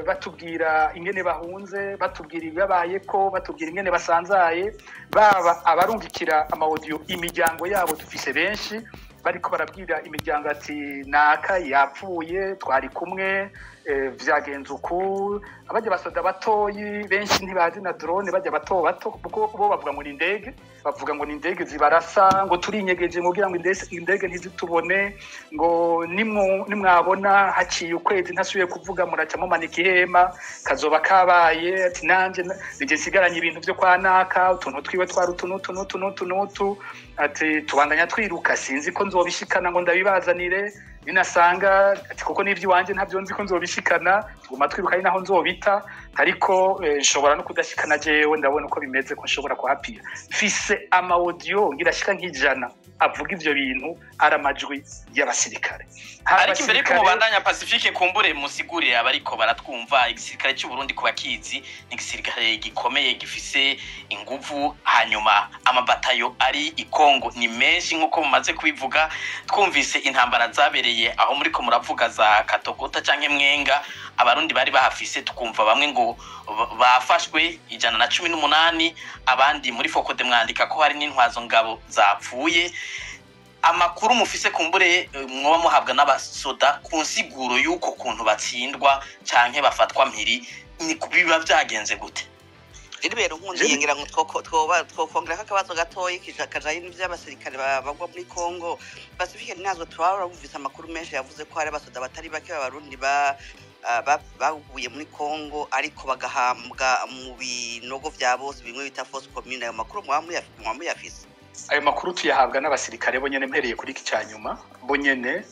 A: batubwira ingene bahunze batubwira ibibaye ko batubwira ingene basanzaye baba abarungikira ama audio imiryango yabo dufise benshi bariko barabwira imiryango ati naka yapfuye twari kumwe vyagenze uku abajya basoda batoyi benshi ntibazi na drone bajya bato kuko bo bavuga ngo ni ndege bavuga ngo ni ndege zibarasa ngo turinyegeje kugira ngo indege ntizitubone ngo nimwabona haciye ukwezi ntasubiye kuvuga muracamo manika ihema kazoba kabaye ati nanje nije nsigaranye ibintu byo kwa naka utuntu twiwe twari utunutu ati tubandanya twiruka sinzi ko nzobishikana ngo ndabibazanire ninasanga ati kuko nivyo wanje ntavyo nzi ko nzobishikana tuguma twiruka ari naho nzobita ariko nshobora no kudashikana jewe ndabona uko bimeze ko nshobora kuhapira fise ama audio ngirashika nk'ijana avuga ivyo bintu ari amajwi y'abasirikare
B: ariko imbere ko mubandanya Pacifique kumbure musigure abariko baratwumva igisirikare cy'u Burundi kuba kizi ni igisirikare gikomeye gifise inguvu hanyuma amabatayo ari ikongo ni menshi nkuko mumaze kubivuga twumvise intambara zabereye aho muri ko muravuga za Katogota canke Mwenga abarundi bari bahafise tukumva bamwe ngo bafashwe 118 abandi muri Fokode mwandika ko hari n'intwazo ngabo zapfuye amakuru mufise kumbure mwoba muhabwa n'abasoda ku nsiguro yuko kuntu batsindwa canke bafatwa mpiri ni kubiba vyagenze gute
C: Ribero nkundi yingira ngo twokongera akabazo gatoyi kijakajaye n'ivy'abasirikare bagwa muri Kongo Pacifique nazo twabura bumvise amakuru menshi yavuze ko hari abasoda batari bake b'abarundi baguye muri Kongo ariko bagahambwa mu binogo vya bose bimwe bita force commune ayo makuru mwamu yafise
A: ayo makuru tuyahabwa n'abasirikare bo nyene mpereye kuri iki cyanyuma bo nyene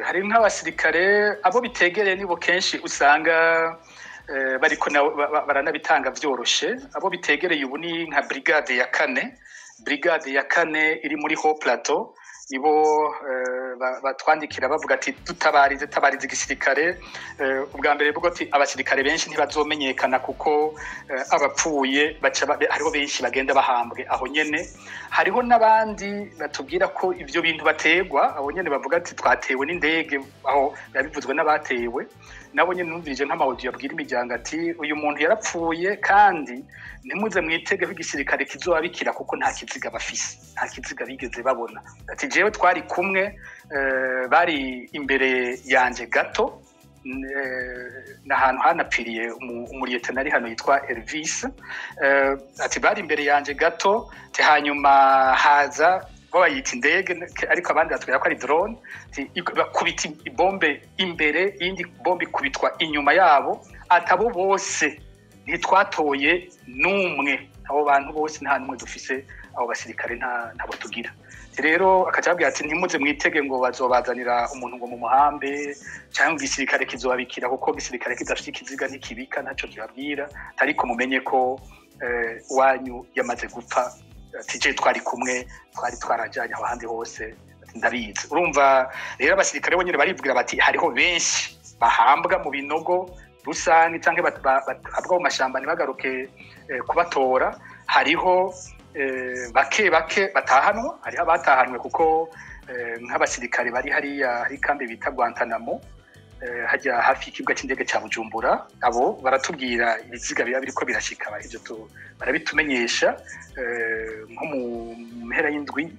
A: hari nk'abasirikare abo bitegereye nibo kenshi usanga bariko baranabitanga vyoroshe abo bitegereye ubu ni nka brigade ya kane iri muri Haut Plateau nibo batwandikira bavuga ati tabarize igisirikare ubwa mbere bwo ati abasirikare benshi ntibazomenyekana kuko abapfuye hariho benshi bagenda bahambwe aho nyene hariho nabandi batubwira ko ivyo bintu bategwa aho nyene bavuga ati twatewe n'indege aho yabivuzwe n'abatewe nabo nyene numvirije nk'amaudio yabwira imiryango ati uyu muntu yarapfuye kandi ntimuze mwitege ko igisirikare kizobabikira kuko nta kiziga bafise nta kiziga bigeze babona ati jewe twari kumwe bari imbere yanje gato n'ahantu hanapfiriye umuriyetenari hano yitwa Elvis ati bari imbere yanje gato hanyuma haza bayita indege ariko abandi batubwira ko ari drone bakubita ibombe imbere indi bombe kubitwa inyuma yabo atabo bose ntitwatoye n'umwe, abo bantu bose nta n'umwe dufise, abo basirikare ntabo tugira. Rero akacabwira ati ntimuze mwitege ngo bazobazanira umuntu ngo mu muhambe cyangwa igisirikare kizobabikira, kuko igisirikare kidafite ikiziga ntikibika, ntaco kibabwira, ariko mumenye ko wanyu yamaze gupfa, tije twari kumwe, twari twarajanye aho handi hose, ndabizi. Urumva rero abasirikare bonyene barivugira bati hariho benshi bahambwa mu binogo rusange canke bahabwa mu mashamba ntibagaruke kubatora, hariho bake batahanwa, hariho abatahanwe kuko nk'abasirikare bari hariya hari kambi bita Guantanamo hajya hafi y'ikibuga cy'indege cya Bujumbura, abo baratubwira ibiziga biba biriko birashika, ivyo barabitumenyesha. Nko mu mpera y'indwi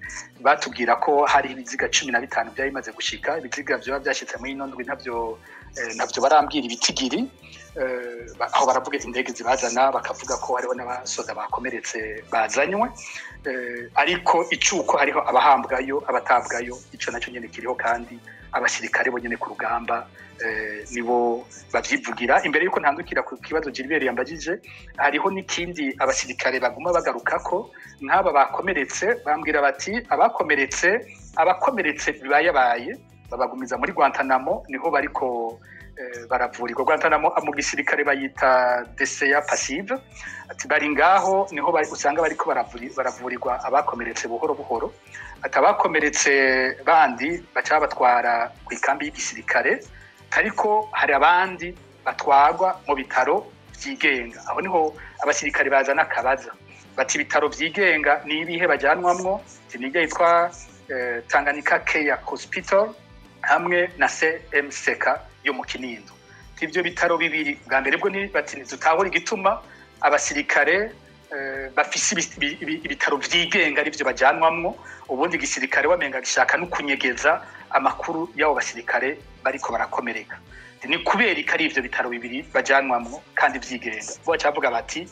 A: batubwira ko hari ibiziga 15 byari bimaze gushika, ibiziga byo byashitse muri ino ndwi ntabyo barambwira ibitigiri, aho baravuga indege zibazana, bakavuga ko hariho n'abasoda bakomeretse bazanywe, ariko icuko hariho abahambwayo abatabwayo, ico naco nyene kiriho, kandi abasirikare bonyene ku rugamba nibo bavyivugira. Imbere yuko ntandukira ku kibazo Gilbert yambagije, hariho n'ikindi abasirikare baguma bagarukako, nk'aba bakomeretse bambwira bati abakomeretse bibaye babagumiza muri Guantanamo, niho bariko baravurirwa. Guantanamo mu gisirikare bayita DCA passive, ati bari ngaho niho usanga bariko baravurirwa abakomeretse buhoro buhoro, atabakomeretse bandi baca batwara ku ikambi y'igisirikare, ariko hari abandi batwarwa mu bitaro vyigenga. Aho niho abasirikare bazana akabaza bati ibitaro vyigenga ni ibihe bajyanwamwo, nijya yitwa Tanganyika Care Hospital hamwe na CMCK yo mu Kinindo. Ivyo bitaro bibiri bwa mbere bwo ni bati tutahora igituma abasirikare bafise ibitaro vyigenga arivyo bajyanwamwo, ubundi gisirikare wamenga gishaka no kunyegeza amakuru y'abo basirikare bariko barakomereka. Ni kubera ko ari ivyo bitaro bibiri bajyanwamwo kandi vyigenga, bo bacavuga bati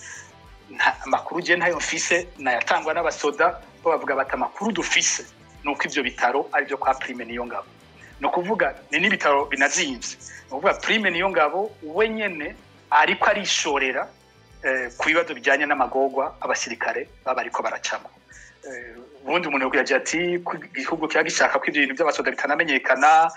A: amakuru je ntayo mfise, nayatangwa n'abasoda, bo bavuga bati amakuru dufise nuko ivyo bitaro arivyo kwa Prime Niyongabo. No kuvuga ni n'ibitaro binazimvye, no kuvuga Prime Niyongabo wenyene ariko arishorera ku bibazo bijyanye n'amagorwa abasirikare baba ariko baracamo. Ubundi umuntu yagira ati igihugu kiragishaka ko ibintu by'abasoda bitanamenyekana,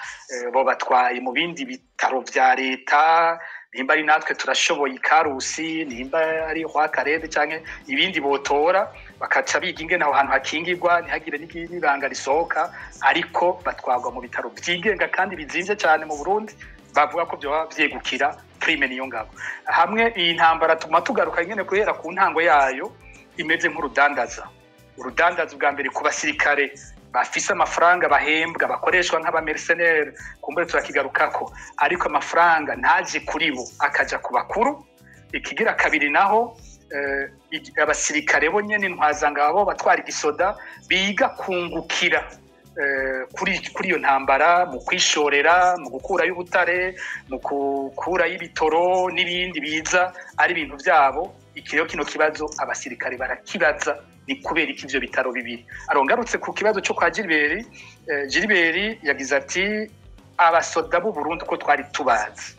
A: bo batwaye mu bindi bitaro vya leta, nimba ari natwe turashoboye ikarusi, nimba ari kwa Karede canke ibindi botora, bakaca biga ingene aho hantu hakingirwa ntihagire n'ibanga risohoka, ariko batwagwa mu bitaro vyigenga kandi bizimvye cyane mu Burundi, bavuga ko byo vyegukira Prime Niyongabo. Hamwe iyi ntambara tuma tugaruka nyene kuhera ku ntango yayo imeze nk'urudandaza. Urudandaza bwa mbere ku basirikare bafise amafaranga bahembwa bakoreshwa nk'abamercenaire, kumbure turakigarukako, ariko amafaranga ntaje kuri bo akaja ku bakuru. Ikigira kabiri naho abasirikare bo nyene ntwazangabo batwara igisoda biga kungukira kuri iyo ntambara, mu kwishorera, mu gukurayo ubutare, mu gukurayo ibitoro n'ibindi biza ari ibintu byabo. Kino kibazo abasirikare barakibaza, ni kubera iki ivyo bitaro bibiri. Arongarutse ku kibazo cyo kwa Gilbert yagize ati abasoda b'u Burundi ko twari tubazi,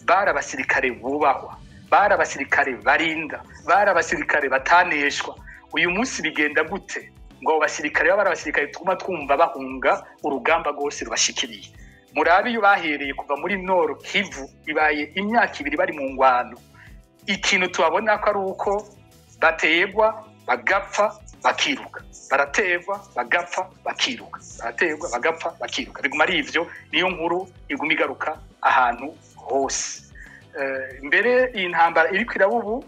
A: bari abasirikare bubahwa, bari abasirikare barinda, bari abasirikare bataneshwa. Uyu munsi bigenda gute ngo abasirikare baba abasirikare twumva bahunga urugamba rwose rubashikiriye? Murabi yo bahereye kuva muri Nord Kivu, bibaye imyaka 2 bari mu ngwano. Ikintu tubabona ko ari uko bategwa bagapfa bakiruka, barategwa bagapfa bakiruka, barategwa bagapfa bakiruka. Biguma ari ivyo, niyo nkuru iguma igaruka ahantu hose. Mbere iyi ntambara iri kwirabubu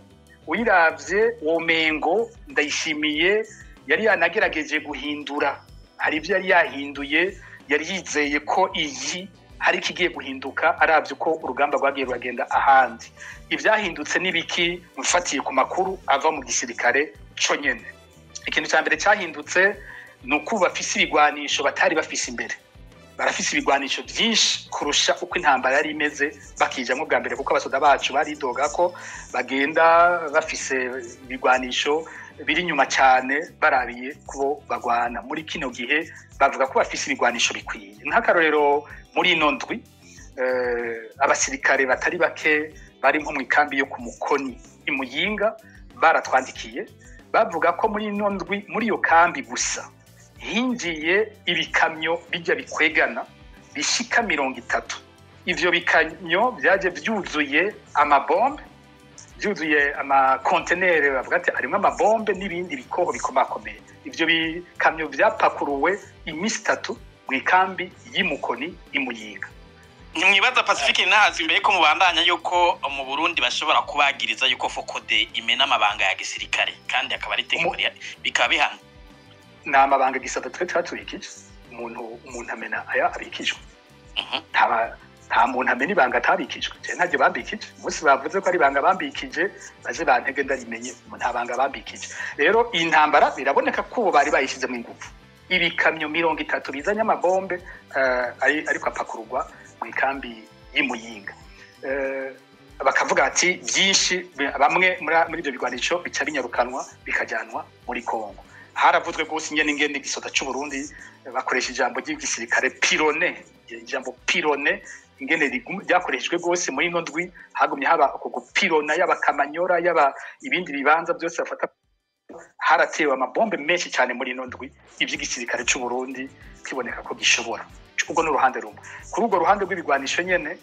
A: uyiravye womengo Ndayishimiye yari yanagerageje guhindura, hari ivyo yari yahinduye, yari yizeye ko iyi hari kigiye guhinduka, aravye ko urugamba rwagiye rugenda ahandi. Ivyahindutse nibiki mfatiye ku makuru ava mu gisirikare cyo nyene. Ikintu cya mbere cyahindutse nuko bafise ibigwanisho batari bafise imbere. Barafise ibigwanisho byinshi kurusha uko intambara yari imeze bakijamwe bwa mbere, kuko abasoda bacu baridoga ko bagenda bafise ibigwanisho biri nyuma cyane barabiye kubo bagwana. Muri kino gihe bavuga ko bafise ibigwanisho bikwiye. Nk'akarorero muri ino ndwi abasirikare batari bake bari nko mu ikambi yo ku Mukoni imuyinga baratwandikiye bavuga ko muri ino ndwi muri iyo kambi gusa hinjiye ibikamyo bijya bikwegana bishika 30. Ivyo bikamyo byaje byuzuye amabombe, byuzuye amakontenere bavuga ati arimo amabombe n'ibindi bikoho bikomakomeye. Ivyo bikamyo byapakuruwe imisi 3 mu ikambi y'Imukoni imuyinga.
B: Nimwibaza Pacifique nahazi imbere ko mubandanya yuko mu Burundi bashobora kubagiriza yuko Focode imena amabanga ya gisirikare kandi akaba ari tegeko bikaba bihana.
A: Na amabanga gisata twe twatubikije umuntu amena aya abikijwe. Nta muntu amena ibanga atabikijwe. Je ntaje bambikije. Musi bavuze ko ari ibanga bambikije baje bantege ndarimenye nta banga bambikije. Rero intambara biraboneka ko bari bayishize mu ingufu. Ibikamyo 30 bizanye amabombe ariko apakururwa mu ikambi y'Imuyinga. Bakavuga ati byinshi bamwe muri ibyo bigwanisho bica binyarukanwa bikajyanwa muri Kongo. Haravuzwe gose ingene igisota cy'u Burundi bakoresha ijambo ry'igisirikare pirone, ijambo pirone ingene ryakoreshejwe gose muri ino ndwi, hagumye haba uko gupirona y'abakamanyora yaba ibindi bibanza byose bafata. Haratewe amabombe menshi cyane muri ino ndwi, iby'igisirikare cy'u Burundi kwiboneka ko gishobora. Ubwo n'uruhande rumwe. Kuri ubwo ruhande rw'ibigwanisho nyene,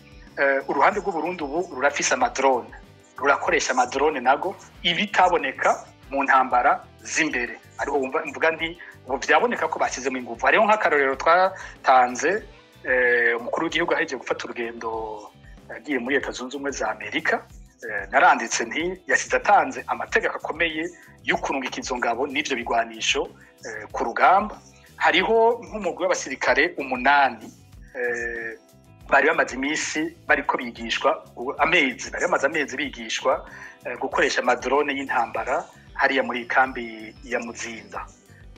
A: uruhande rw'u Burundi ubu rurafise amadrone, rurakoresha amadrone nago ibitaboneka mu ntambara z'imbere. Ariho mvuga ndi ubu byaboneka ko bashyize mu ingufu. Hariho nk'akarorero twatanze, umukuru w'igihugu aheje gufata urugendo agiye muri Leta Zunze Ubumwe za Amerika. Naranditse nti yasize atanze amategeko akomeye y'ukurungika izo ngabo n'ivyo bigwanisho ku rugamba. Hariho nk'umugwi w'abasirikare 8 bari bamaze imisi bariko bigishwa amezi bigishwa gukoresha amadrone y'intambara hariya muri kambi ya Muzinda.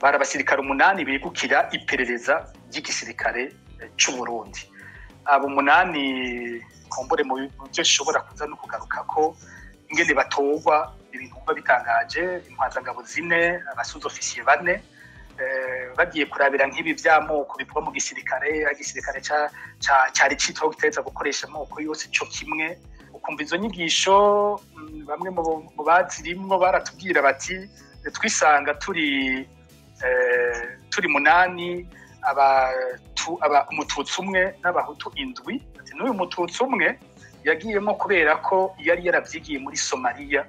A: Bari abasirikare 8 bigukira iperereza ry'igisirikare cy'u Burundi. Abo 8 kombore mu byo shobora kuza no kugaruka ko ingene batogwa ibintu bitangaje. Intwazangabo 4, abasuzo officier 4 bagiye kurabira nk'ibi by'amoko bivuga mu gisirikare cyari citwa guteza gukoresha amoko yose cyo kimwe. Ukumva izo nyigisho bamwe mu bazirimwo baratubwira bati twisanga turi 8 umututsi umwe n'abahutu 7. Ati n'uyu mututsi umwe yagiyemo kubera ko yari yaravyigiye muri Somalia.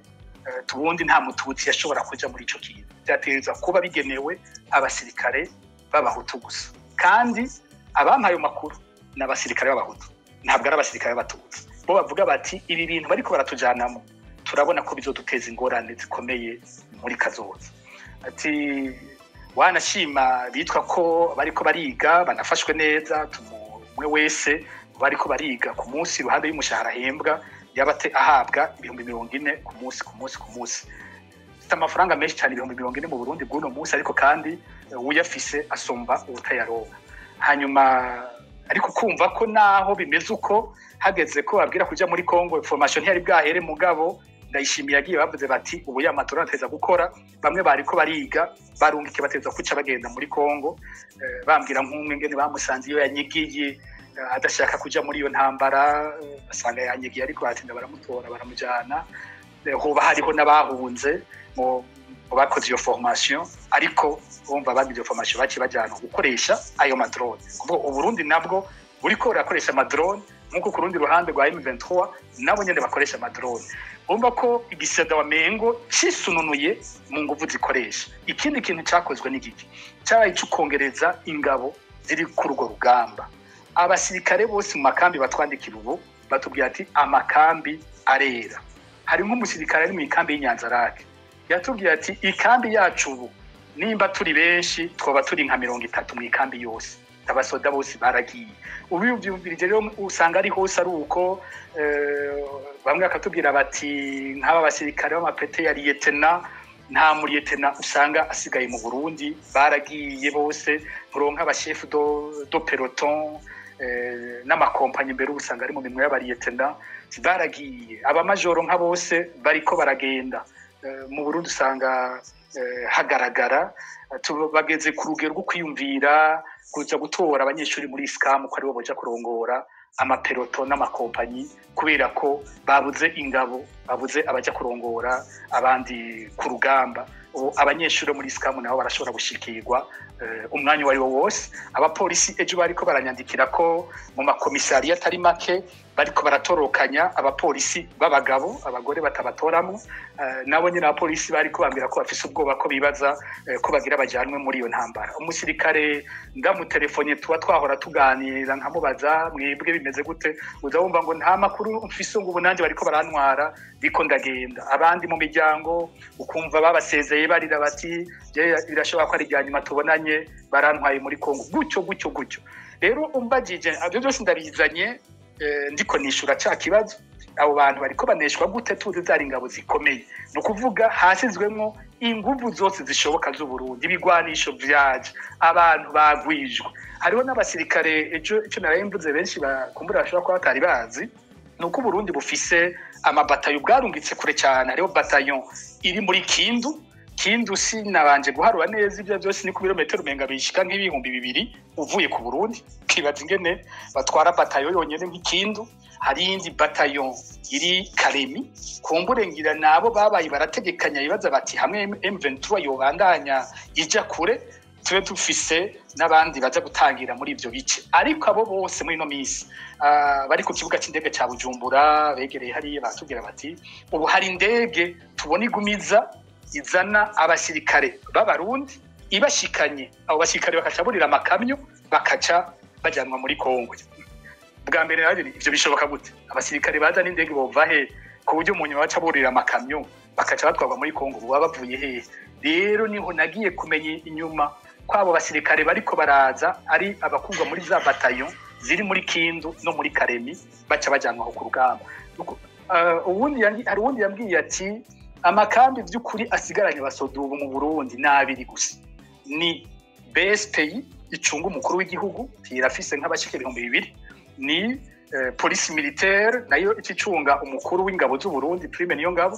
A: Tubundi nta mututsi yashobora kuja muri ico kintu, byatereza kuba bigenewe abasirikare b'abahutu gusa. Kandi abampaye makuru n'abasirikare b'abahutu, ntabwo ari abasirikare b'abatutsi. Bo bavuga bati ibi bintu bariko baratujanamo turabona ko bizoduteza ingorane zikomeye muri kazoza. Ati wanashima bitwa ko bariko bariga banafashwe neza, tumwe wese bariko bariga ku munsi ruhande y'umushahara hembwa yabate ahabwa 40 ku munsi. Sita amafaranga menshi cyane 40 mu Burundi bw'uno munsi, ariko kandi uyafise asomba ubutayaronka. Hanyuma ariko kumva ko naho bimeze uko hageze ko babwira kuja muri Kongo information ntiyari bwahere mugabo ndayishimiye yagiye bavuze bati ubu ya matora ateza gukora. Bamwe bariko bariga barungike bateza kuca bagenda muri Kongo, bambwira nk'umwe ngene bamusanze iyo yanyigiye adashaka kuja muri iyo ntambara, basanga yanyigiye ariko batinda baramutora baramujana. Hoba hariho n'abahunze mu bakoze iyo formation, ariko bumva bagize iyo formation baci bajana gukoresha ayo madrone. Kuko Uburundi nabwo buriko burakoresha madrone nkuko ku rundi ruhande rwa M23 nabo nyene bakoresha amadrone. Bumva ko igisada wa Mengo cisununuye mu nguvu zikoresha. Ikindi kintu cyakozwe n'igiki cyabaye cyukongereza ingabo ziri ku rugo rugamba. Abasirikare bose mu makambi batwandikira ubu batubwiye ati amakambi arera. Hari nk'umusirikare ari mu ikambi y'Inyanzarake yatubwiye ati ikambi yacu ubu nimba turi benshi twoba turi nka 30 mu ikambi yose. Abasoda bose baragiye. Ubu byumvirije rero usanga ari hose ari uko bamwe akatubwira bati nk'aba basirikare b'amapete ya lieutenant nta muri lieutenant usanga asigaye mu Burundi, baragiye bose. Muronka aba chef do peloton n'amakompanyi mbere usanga ari mu minwe y'aba lieutenant baragiye. Aba majoro nka bose bariko baragenda. Mu Burundi usanga hagaragara bageze ku rugero rwo kwiyumvira kuja gutora abanyeshuri muri SCAM ko aribo boja kurongora amapeloto n'amakompanyi kubera ko babuze ingabo babuze abajya kurongora abandi ku rugamba abanyeshuri muri SCAM nabo barashobora gushikirwa umwanya wari wo wose abapolisi ejo bariko baranyandikira ko mu makomisariya atari make bariko baratorokanya abapolisi b'abagabo abagore batabatoramo nabo nyine abapolisi bariko bambira ko bafise ubwoba ko bibaza ko bagira bajanwe muri iyo ntambara umusirikare ndamutelefone tuba twahora tuganira nkamubaza mwebwe bimeze gute uzabumva ngo nta makuru mfise ngo ubunanje bariko barantwara biko ndagenda abandi mu miryango ukumva babasezeye barira bati birashobora ko ari ryanyuma tubonanye barantwaye muri Kongo gutyo rero umbagije abyo byose ndabizanye ndiko nishura ca kibazo abo bantu bariko baneshwa gute tuzi zari ingabo zikomeye no kuvuga hasizwemo inguvu zose zishoboka z'u Burundi ibigwanisho vyaje abantu bagwijwe hariho n'abasirikare ejo ico narayimvuze benshi bakumbura bashobora kuba batari bazi nuko Burundi bufise amabatayo bwarungitse kure cyane hariho bataillon iri muri Kindu sinabanje guharura neza ibyo byose ni ku birometero umenga bishika nk'ibihumbi 2 uvuye ku Burundi kibaza ingene batwara batayo yonyene nk'Kindu hari indi bataillon iri Karemi kumburengira nabo babaye barategekanya ibibaza bati hamwe M23 yobandanya ija kure tube dufise n'abandi baza gutangira muri ivyo bice ariko abo bose muri no misi bari ku kibuga c'indege ca Bujumbura begereye hariye batubwira bati ubu hari indege tubona igumiza izana abasirikare b'abarundi ibashikanye abo basirikare bakacaburira amakamyo bakaca bajanwa muri Kongo bwa mbere rero ivyo bishoboka gute abasirikare baza n'indege bova he ku buryo umuntu bacaburira amakamyo bakaca batwarwa muri Kongo baba bavuye he rero niho nagiye kumenya inyuma kwabo basirikare bariko baraza ari abakugwa muri za bataillon ziri muri Kindu no muri Karemi baca bajanwa ku rugamba hari uwundi yambwiye ati amakambi by'ukuri asigaranye basodubu mu Burundi nabiri gusa ni BSPI icunga umukuru w'igihugu irafise nk'abashike 200 ni police militaire nayo icicunga umukuru w'ingabo z'u Burundi prime niyo ngabo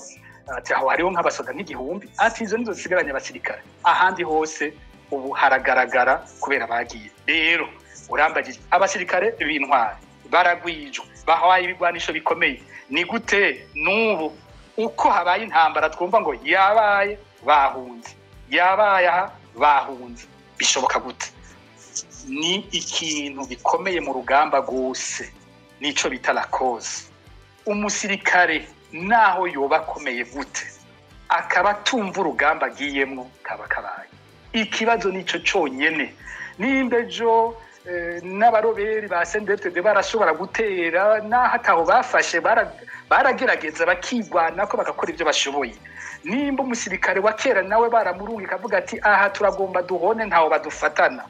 A: ati aho hariho nk'abasoda nk'igihumbi ati izo nizo zisigaranye abasirikare ahandi hose ubu haragaragara kubera bagiye rero urambagije abasirikare b'intwari baragwijwe bahaye ibigwanisho bikomeye ni gute n'ubu uko habaye intambara twumva ngo yabaye bahunze bishoboka gute ni ikintu bikomeye mu rugamba gose nico bita la cause umusirikare naho yoba akomeye gute akaba tumva urugamba agiyemwo kaba kabaye ikibazo nico cyonyene nimbejo n'abaroberi ba CNDD barashobora gutera naho ataho bafashe baragerageza bakigwana ko bagakora ibyo bashoboye nimba umusirikare wa kera nawe baramurunga ikavuga ati aha turagomba duhone ntaho badufatana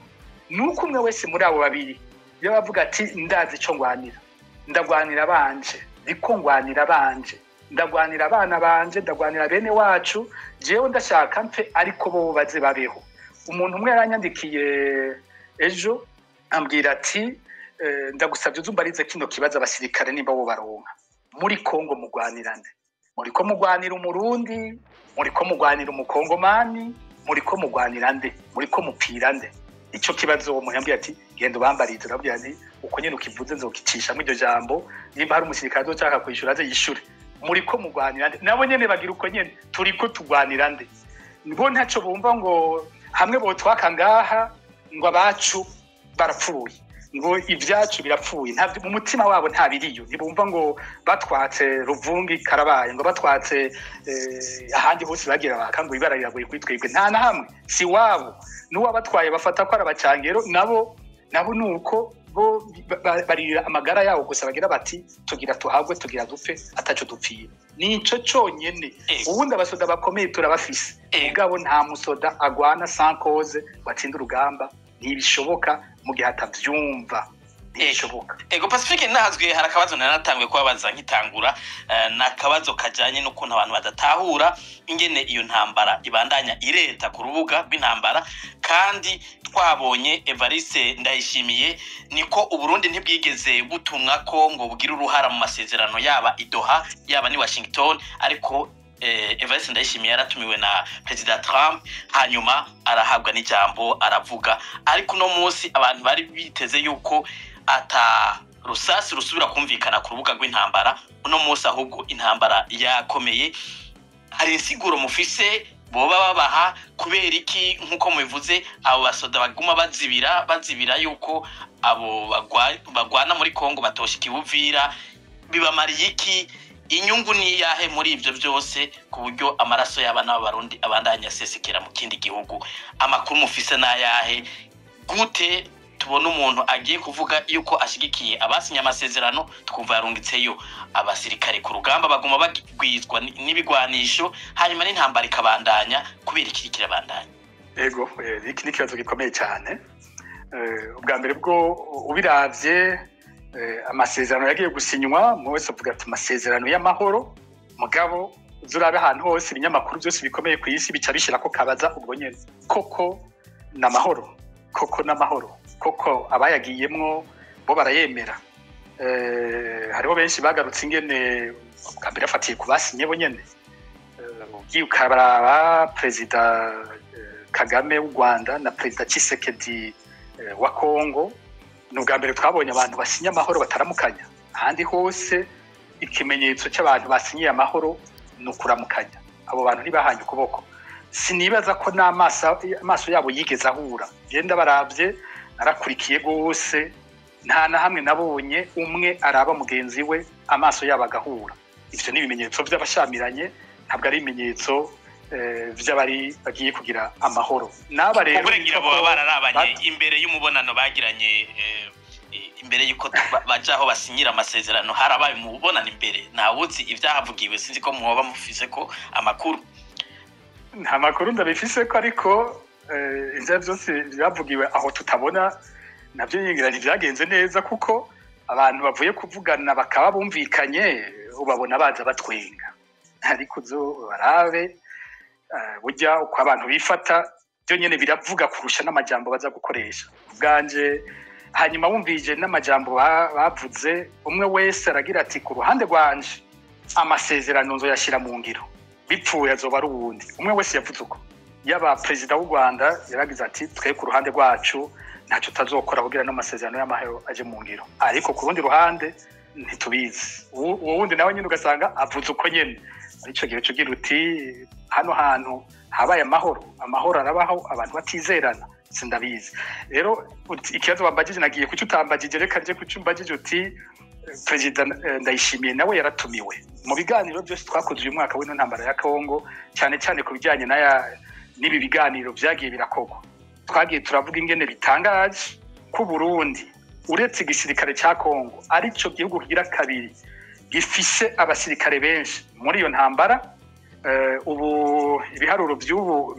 A: nuko umwe wese muri abo babiri yo bavuga ati ndazi ico ngwanira ndagwanira banje riko ngwanira banje ndagwanira abana banje ndagwanira bene wacu jewe ndashaka mpe ariko bo baze babeho umuntu umwe yaranyandikiye ejo ambwira ati ndagusabye uzumbarize kino kibazo abasirikare nimba bo baronka muri Kongo mugwanirane muriko mugwanira umurundi muriko mugwanira umukongomani muriko mugwanirande muriko mupirande ico kibazo umuntu yambwiye ati genda ubambarize nabwiye ati uko nyene ukivuze nzokicisha mu iryo jambo nimba hari umusirikare azoshaka kwishura aze yishure muriko mugwanirande nabo nyene bagira uko nyene turiko tugwanirande nibo ntaco bumva ngo hamwe bo twaka ngaha ngo abacu barapfuye ngo ibyacu birapfuye ntabyo mu mutima wabo nta biriyo ntibumva ngo batwatse Ruvungi Karabaye ngo batwatse ahandi hose bagira bakango ibarariragoye kwitwebwe nta na hamwe si wabo nuwa batwaye bafata ko arabacangero nabo nuko bo barira amagara yawo gusa bagira bati tugira tuhagwe tugira dupfe ataco dupfiye nico cyonyene ubundi abasoda bakomeye turabafise mugabo nta musoda agwana sans cause batsinda urugamba ntibishoboka mu gihe atavyumva ntibishoboka
B: ego Pacifique nazwe harakabazo naratangwe kwabaza nkitangura nakabazo kajanye no kuntu abantu badatahura ingene iyo ntambara ibandanya ireta ku rubuga rw'intambara kandi twabonye Evariste Ndayishimiye niko Uburundi ntibwigeze butumwa ko ngo bugira uruhara mu masezerano yaba Idoha yaba ni Washington ariko Evariste Ndayishimiye yaratumiwe na President Trump hanyuma arahabwa n'ijambo aravuga ariko no munsi abantu bari biteze yuko rusasi rusubira kumvikana ku rubuga rw'intambara uno munsi ahubwo intambara yakomeye hari insiguro mufise boba babaha kubera iki nkuko mubivuze abo basoda baguma bazibira yuko abo bagwana muri Kongo batoshika ibuvira bibamariye iki inyungu ni yahe muri ivyo byose ku buryo amaraso y'abana b'abarundi abandanya sesekera mu kindi gihugu amakuru mufise nayahe gute tubona umuntu agiye kuvuga yuko ashigikiye abasinya amasezerano twumva yarungitseyo abasirikare ku rugamba baguma bagwizwa n'ibigwanisho hanyuma n'intambara ikabandanya kubera iki kirabandanya
A: ego iki ni kibazo gikomeye cyane ubwa mbere bwo ubiravye amasezerano yagiye gusinywa mu wese avuga ati amasezerano y'amahoro mugabo zurabe ahantu hose ibinyamakuru byose bikomeye ku isi bica bishira ko kabaza ubwo nyene koko n'amahoro koko abayagiyemwo bo barayemera hariho benshi bagarutse ingene kambere afatiye kubasinye bo nyene ugiye ukabaraba perezida Kagame w'u Rwanda na perezida Tshisekedi wa Kongo n'ubwa mbere twabonye abantu basinya amahoro bataramukanya ahandi hose ikimenyetso cy'abantu basinyiye amahoro no kuramukanya abo bantu ntibahanye ukuboko sinibaza ko n'amaso yabo yigeze ahura genda baravye narakurikiye gose nta na hamwe nabonye umwe araba mugenzi we amaso yabo agahura ivyo ni ibimenyetso by'abashamiranye ntabwo ari ibimenyetso vy'abari bagiye kugira amahoro naba rero
B: uburengira bo bararabanye imbere y'umubonano bagiranye imbere yuko bajaho basinyira amasezerano harabaye mubonana imbere ntawuzi ivyahavugiwe sinzi ko mwoba mufise ko amakuru
A: nta makuru ndabifise ko ariko ivyo byose byavugiwe aho tutabona navyo yingira ntibyagenze neza kuko abantu bavuye kuvugana bakaba bumvikanye ubabona baza batwenga ariko zo barabe burya uko abantu bifata byo nyene biravuga kurusha n'amajambo baza gukoresha ubwanje hanyuma wumvije n'amajambo bavuze umwe wese aragira ati ku ruhande rwanje amasezerano nzo yashira mu ngiro bipfuye azoba ari uwundi umwe wese yavuze uko yaba perezida w'u Rwanda yaragize ati twe ku ruhande rwacu ntacyo tazokora kugira no masezerano y'amahoro aje mu ngiro ariko ku rundi ruhande ntitubizi uwo wundi nawe nyine ugasanga avuze uko nyene arico gihe cyo gira uti hano hantu habaye amahoro arabaho abantu batizerana sindabizi rero ikibazo bambagije nagiye kuki utambagije reka nje kucumbagije uti Perezida Ndayishimiye nawe yaratumiwe mu biganiro byose twakoze uyu mwaka w'ino ntambara ya Kongo cyane cyane ku bijyanye n'ibi biganiro byagiye birakogwa twagiye turavuga ingene bitangaje ku Burundi uretse igisirikare cya Kongo arico gihugu kigira kabiri gifise abasirikare benshi muri iyo ntambara ubu ibiharuro by'ubu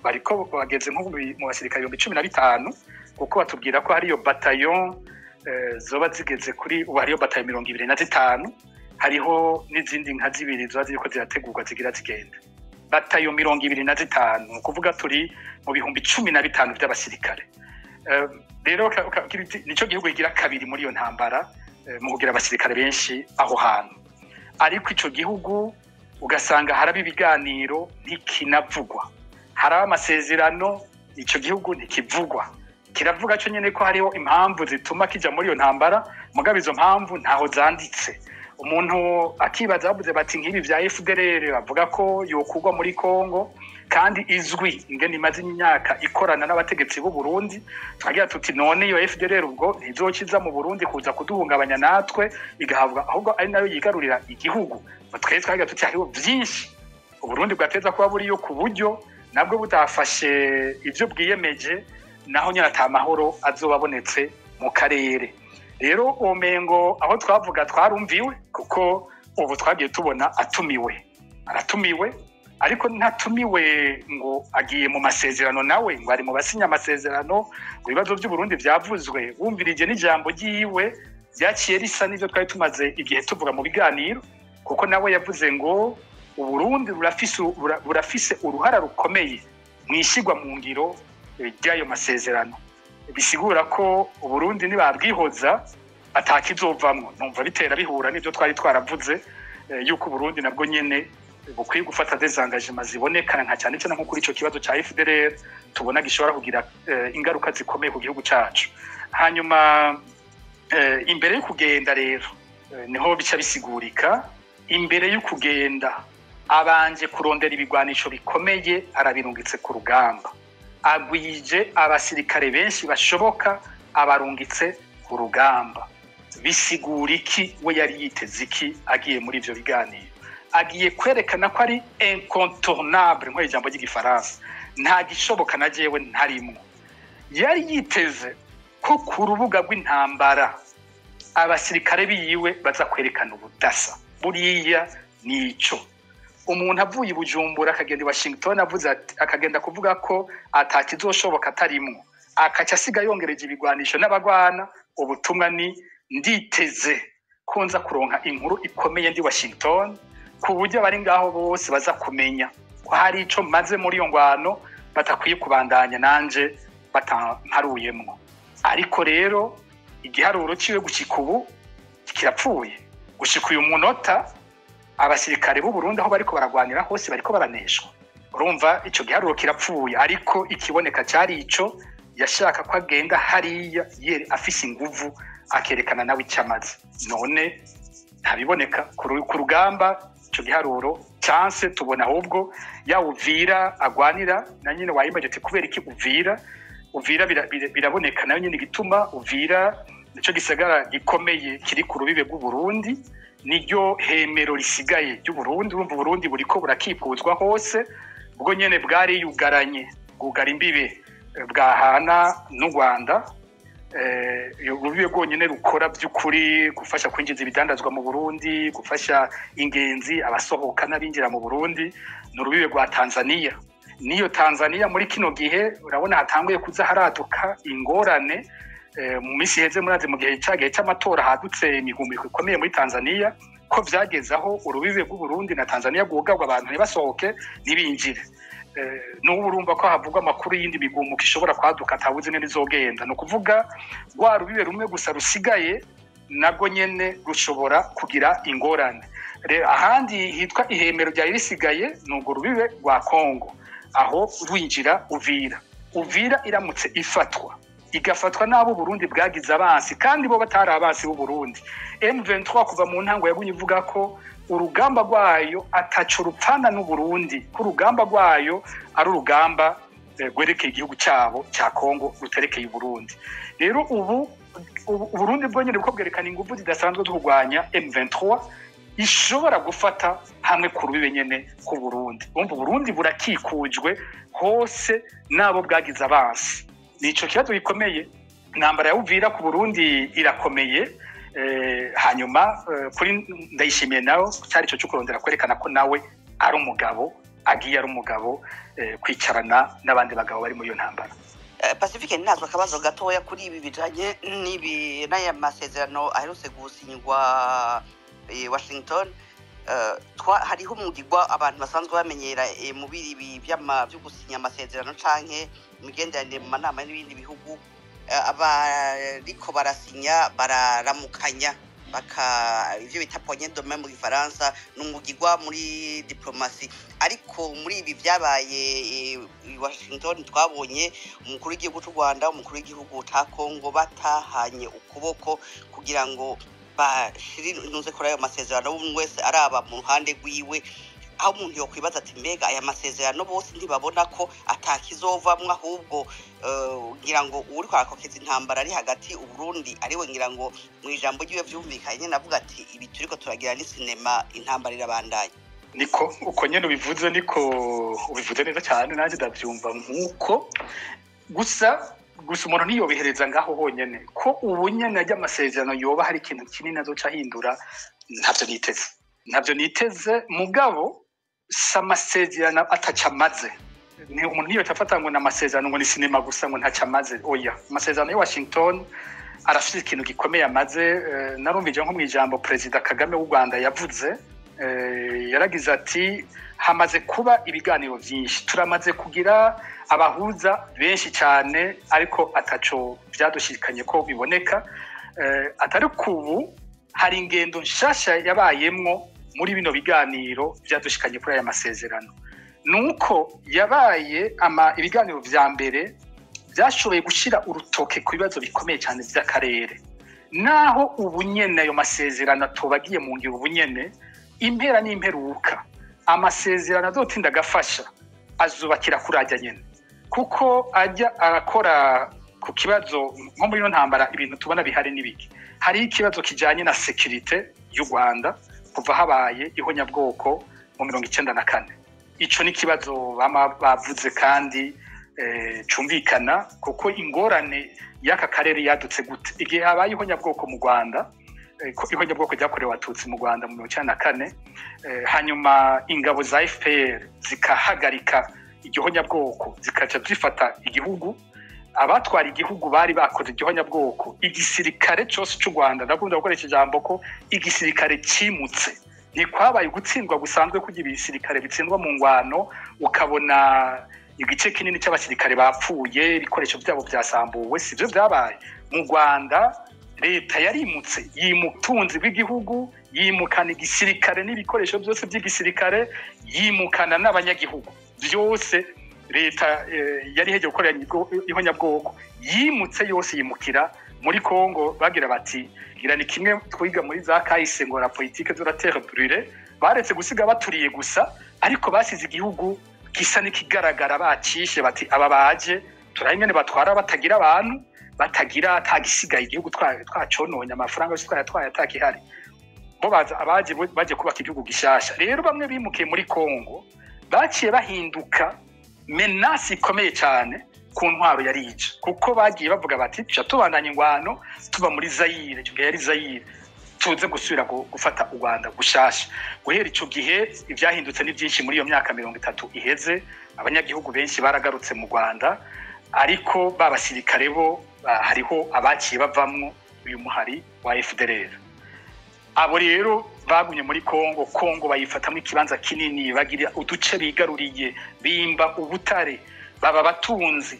A: bariko bageze nko mu basirikare 15 kuko batubwira ko hariyo bataillon zoba zigeze kuri ubu hariyo bataillon 25 hariho n'izindi nka zibiri zoba ziriko zirategurwa zigira zigenda bataillon 25 kuvuga turi mu bihumbi 15 by'abasirikare rero nico gihugu kigira kabiri muri iyo ntambara mu kugira abasirikare benshi aho hantu ariko ico gihugu ugasanga haraba ibiganiro ntikinavugwa haraba amasezerano ico gihugu ntikivugwa kiravuga cyo nyene ko hariho impamvu zituma kija muri iyo ntambara mugabo izo mpamvu ntaho zanditse umuntu akibaza bavuze bati nk'ibi vya FDLR bavuga ko yokugwa muri Kongo kandi izwi ingene imaze imyaka ikorana n'abategetsi b'u Burundi twagira tuti none iyo FDLR ubwo ntizokiza mu Burundi kuza kuduhungabanya natwe igahabwa ahubwo ari nayo yigarurira igihugu twese twagira tuti hariho byinshi u Burundi bwateza kuba buriyo ku buryo nabwo budafashe ivyo bwiyemeje naho nyine atamahoro azobabonetse mu karere rero omengo aho twavuga twarumviwe kuko ubu twagiye tubona aratumiwe ariko ntatumiwe ngo agiye mu masezerano nawe ngo ari mu basinya amasezerano ibibazo by'u Burundi byavuzwe wumvirije n'ijambo ryiwe byaciye risa n'ivyo twari tumaze igihe tuvuga mu biganiro kuko nawe yavuze ngo u Burundi burafise uruhara rukomeye mwishigwa mu ngiro ry'ayo masezerano bisigura ko u Burundi nibabwihoza atakizovamwo numva bitera bihura n'ivyo twari twaravuze yuko u Burundi nabwo nyene bukwiye gufata des engagements zibonekana nka cyane cyane nko kuri ico kibazo ca FDLR tubona gishobora kugira ingaruka zikomeye ku gihugu cacu hanyuma imbere yo kugenda rero niho bica bisigurika imbere yo kugenda abanje kurondera ibigwanisho bikomeye arabirungitse ku rugamba agwije abasirikare benshi bashoboka abarungitse ku rugamba bisigura iki we yari yiteze iki agiye muri ivyo biganiro agiye kwerekana ko ari incontournable nk'o ijambo ry'igifaransa nta gishoboka na jewe ntarimwo yari yiteze ko ku rubuga rw'intambara abasirikare biyiwe baza kwerekana ubudasa buriya nico umuntu avuye i Bujumbura akagenda i Washington avuze ati akagenda kuvuga ko atakizoshoboka atarimwo akaca asiga yongereje ibigwanisho n'abagwana ubutumwa ni nditeze konza kuronka inkuru ikomeye ndi Washington ku buryo abari ngaho bose baza kumenya ko hari ico maze muri iyo ngwano batakwiye kubandanya nanje batantaruyemwo ariko rero igiharuro ciwe gushika ubu kirapfuye gushika uyu munota abasirikare b'u Burundi aho bariko baragwanira hose bariko baraneshwa urumva ico giharuro kirapfuye ariko ikiboneka cyari ico yashaka ko agenda hariya yere afise inguvu akerekana nawe icyamaze none ntabiboneka ku rugamba ico giharuro chance tubona ahubwo yawuvira agwanira na nyine wayimbaje ati kubera iki uvira biraboneka nayo nyine gituma uvira nico gisagara gikomeye kiri ku rubibe rw'u Burundi niryo hemero risigaye ry'u Burundi urumva Burundi buriko burakipuzwa hose ubwo nyene bwari yugaranye bwugara imbibe bwahana n'u Rwanda urubibe rwonyene rukora by'ukuri gufasha kwinjiza ibidandazwa mu Burundi gufasha ingenzi abasohoka n'abinjira mu Burundi n'urubibe rwa Tanzania niyo Tanzania muri kino gihe urabona hatanguye kuza haraduka ingorane mu misi heze muraze mu gihe cy'amatora hadutse imigumiko ikomeye muri Tanzania ko vyagezaho urubibe rw'u Burundi na Tanzania gugarwa abantu ntibasohoke nibinjire n'ubu urumva ko havugwa amakuru y'indi migumuko ishobora kwaduka atabuze nene izogenda no kuvuga rwa rubibe rumwe gusa rusigaye nago nyene rushobora kugira ingorane ahandi hitwa ihemero rya risigaye n'ubwo rubibe rwa Kongo aho rwinjira uvira iramutse ifatwa igafatwa n'abo Burundi bwagize abansi kandi bo batari abansi b'u Burundi M23 kuva mu ntango yagunye ivuga ko urugamba rwayo ataco rupfana n'u Burundi ku rugamba rwayo ari urugamba gwerekeye igihugu cyabo cya Kongo ruterekeye u Burundi rero ubu Burundi bwonyene buko bwerekana ingufu zidasanzwe zo kurwanya M23 ishobora gufata hamwe ku rubibe nyene ku Burundi umva Burundi burakikujwe hose nabo bwagize abansi nico kibazo gikomeye intambara ya Uvira ku Burundi irakomeye hanyuma kuri ndayishimiye nawe cyari cyo kurondera kwerekana ko nawe ari umugabo agiye ari umugabo kwicarana n'abandi bagabo bari muri iyo ntambara
C: Pacifique ntazwa akabazo gatoya kuri ibi bijanye n'aya masezerano aherutse gusinywa Washington hariho umugirwa abantu basanzwe bamenyera mu biri byo gusinya amasezerano canke imigenderanire mu manama n'ibindi bihugu abariko barasinya bararamukanya ivyo bita poignée de main mu Gifaransa n'umugirwa muri diplomasi ariko muri ibi byabaye i Washington twabonye umukuru w'igihugu cy'u Rwanda umukuru w'igihugu ca Kongo batahanye ukuboko kugira ngo bashirinuze kuri ayo masezerano umwe wese araba mu ruhande rwiwe aho umuntu yokwibaza ati mbega aya masezerano bose ntibabona ko atakizovamwe ahubwo ngira ngo uri kwarakokeza intambara ari hagati u Burundi ariwe ngira ngo mu ijambo ryiwe vyumvikanye navuga ati ibi turiko turagira ni sinema intambara irabandanya
A: niko uko nyene ubivuze ubivuze neza cyane naje ndavyumva nkuko gusa umuntu niyobihereza ngaho honyene ko ubu nyene ajya amasezerano yoba hari ikintu kinini azoca ahindura ntavyo niteze mugabo samasezerano atacamaze ni umuntu niyo tafata ngo namasezerano ngo ni sinema gusa ngo ntacamaze oya amasezerano ya Washington arafite ikintu gikomeye amaze narumvije nko mu ijambo President Kagame w'u Rwanda yavuze yaragize ati hamaze kuba ibiganiro byinshi turamaze kugira abahuza benshi cyane ariko ataco byadushikanye ko biboneka atari kubu hari ingendo nshasha yabayemwo muri bino biganiro byadushikanye kuri aya masezerano nuko yabaye ibiganiro vya mbere byashoboye gushira urutoke ku bibazo bikomeye cyane by'akarere naho ubunyene ayo masezerano atobagiye mu ngiro ubunyene impera n'imperuka amasezerano azotinda agafasha azubakira kuri ajya nyene kuko ajya arakora ku kibazo nko muri no ntambara ibintu tubona bihari n'ibiki hari ikibazo kijanye na security y'u Rwanda kuva habaye ihonyabwoko mu 1994 ico ni kibazo bavuze kandi cumvikana kuko ingorane y'aka karere yadutse gute igihe habaye ihonyabwoko mu Rwanda ihonyabwoko ryakorewe abatutsi mu Rwanda mu 1994 hanyuma ingabo za FPR zikahagarika igihonyabwoko zikaca zifata igihugu abatwara igihugu bari bakoze igihonyabwoko igisirikare cyose cy'u Rwanda ndakunda gukoresha ijambo ko igisirikare kimutse ni kwabaye gutsindwa gusanzwe kugira ibisirikare bitsindwa mu ngwano ukabona igice kinini cy'abasirikare bapfuye ibikoresho byabo byasambuwe sivyo byabaye mu Rwanda leta yarimutse yimutunzi bw'igihugu yimukana igisirikare n'ibikoresho byose by'igisirikare yimukana n'abanyagihugu byose leta yari heje gukorera ihonyabwoko yimutse yose yimukira muri Kongo bagira bati gira ni kimwe twiga muri za kahise ngo la politique de la terre brûlée baretse gusiga baturiye gusa ariko basize igihugu gisa n'ikigaragara bacishe bati aba baje turayingene batwara batagira abantu batagira atagisigaye igihugu twacononye amafaranga yose twayataka ihari bo baje kubaka igihugu gishasha rero bamwe bimukiye muri Kongo baciye bahinduka menace ikomeye cyane ku ntwaro yari ica kuko bagiye bavuga bati tuja tubandanya ingwano tuba muri Zaire cyo yari Zaire tuze gusubira gufata u Rwanda gushasha guhera ico gihe ivyahindutse ni byinshi muri iyo myaka 30 iheze abanyagihugu benshi baragarutse mu Rwanda ariko babasirikare bo hariho abaciye bavamwo uyu muhari wa FDLR abo rero bagumye muri Kongo bayifatamwe ikibanza kinini bagira uduce bigaruriye bimba ubutare baba batunzi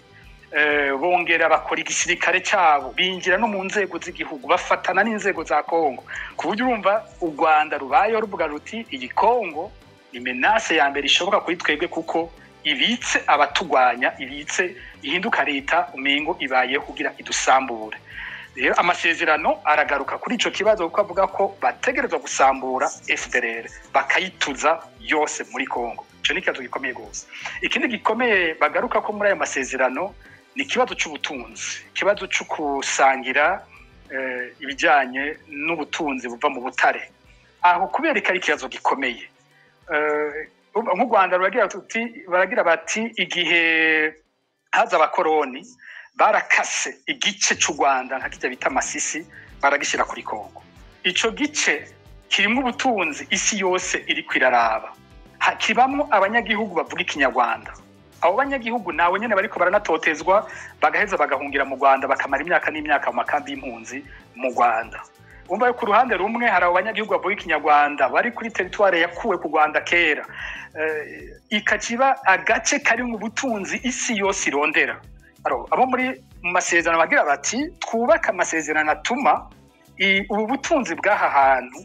A: bongera bakora igisirikare cyabo binjira no mu nzego z'igihugu bafatana n'inzego za Kongo ku buryo urumva u Rwanda rubaye ruvuga ruti iyi Kongo ni menace ya mbere ishoboka kuri twebwe kuko ibitse abatugwanya ibitse ihinduka leta umengo ibaye kugira idusambure rero amasezerano aragaruka kuri ico kibazo kuko avuga ko bategerezwa gusambura FDLR bakayituza yose muri Kongo ico ni kibazo gikomeye gose ikindi gikomeye bagaruka ko muri aya masezerano ni kibazo c'ubutunzi kibazo cyo kusangira ibijanye n'ubutunzi buva mu butare aho kubereka ari kibazo gikomeye nk'u Rwanda baragira bati igihe haza abakoroni barakase igice cy'u Rwanda nka kijya bita Masisi baragishira kuri Kongo ico gice kirimo ubutunzi isi yose iri kwiraraba hakibamwo abanyagihugu bavuga ikinyarwanda abo banyagihugu nawe nyene bariko baranatotezwa bagaheza bagahungira mu Rwanda bakamara imyaka n'imyaka mu makambi y'impunzi mu Rwanda umva ku ruhande rumwe hari abo banyagihugu bavuga ikinyarwanda bari kuri territoire yakuwe ku Rwanda kera ikakiba agace kari mu butunzi isi yose irondera abo muri masezerano bagira bati twubaka amasezerano atuma ubu butunzi bw'aha hantu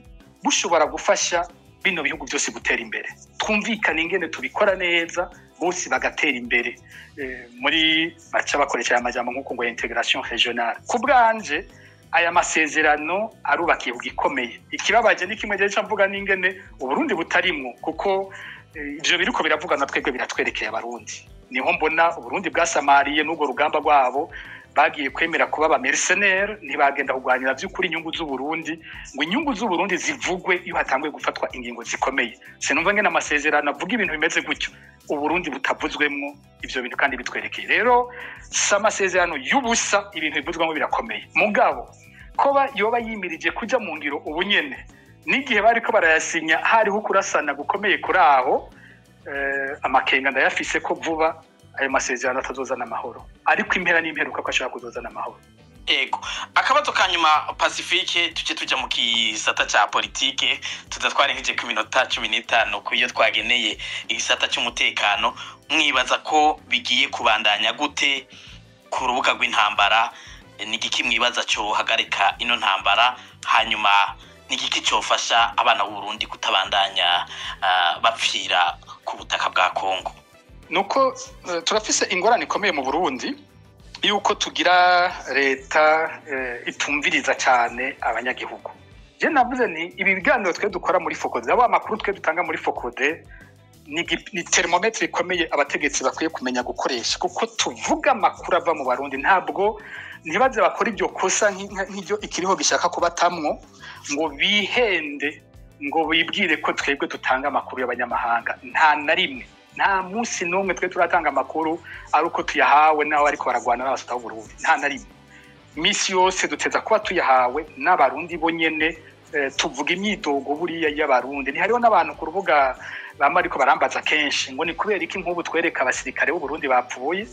A: bushobora gufasha bino bihugu byose gutera imbere twumvikana ingene tubikora neza bose bagatera imbere muri baca bakoresha amajambo nk'uko ngo integration régionale ku bwanje aya masezerano arubakiye ugikomeye ikibabaje ni kimwe je mvuga n'ingene uburundi butarimwo kuko ivyo biriko biravugana twebwe biratwerekeye abarundi niho mbona uburundi bwasamariye n'ubwo rugamba rwabo bagiye kwemera kuba ba mercenaire ntibagenda kugwanira by'ukuri inyungu z'uburundi ngo inyungu z'uburundi zivugwe iyo hatangwe gufatwa ingingo zikomeye sinumva ngene amasezerano avuga ibintu bimeze gutyo uburundi butavuzwemwo ivyo bintu kandi bitwerekeye rero amasezerano y'ubusa ibintu bivuzwamo birakomeye mugabo koba yoba yimirije kuja mu ngiro ubunyene n'igihe bariko barayasinya hariho kurasana gukomeye kuri aho amakenga ndayafise ko vuba ayo masezerano atazozana amahoro ariko impera n'imperuka ko ashaka kuzozana amahoro
B: ego akabazo kanyuma Pacifique tuje tuja mu kisata ca politike tudatwarengeje ku minota 15 kuyo twageneye igisata cy'umutekano mwibaza ko bigiye kubandanya gute ku rubuga rw'intambara nigiki mwibaza cyo hagarika ino ntambara hanyuma nigiki cyofasha abana b'u Burundi kutabandanya bapfira ku butaka bwa Kongo
A: nuko turafise ingorane ikomeye mu Burundi yuko tugira leta itumviriza cyane abanyagihugu. Je navuze nti ibi biganiro twe dukora muri Focode, abo amakuru twe dutanga muri Focode ni thermometre ikomeye abategetsi bakwiye kumenya gukoresha, kuko tuvuga amakuru ava mu Barundi. Ntabwo ntibaze bakora ibyo kosa nk'ibyo ikiriho gishaka kubatamwo ngo bihende ngo bibwire ko twebwe dutanga amakuru y'abanyamahanga. Nta na rimwe, nta munsi n'umwe twe turatanga amakuru ari uko tuyahawe n'abo ariko baragwana n'abasota b'Uburundi. Nta na rimwe. Misi yose duteza kuba tuyahawe n'abarundi bonyene. Tuvuga imyidogo buriya y'abarundi. Ni hariho n'abantu ku rubuga bama ariko barambaza kenshi ngo ni kubera iki nk'ubu twereka abasirikare b'u Burundi bapfuye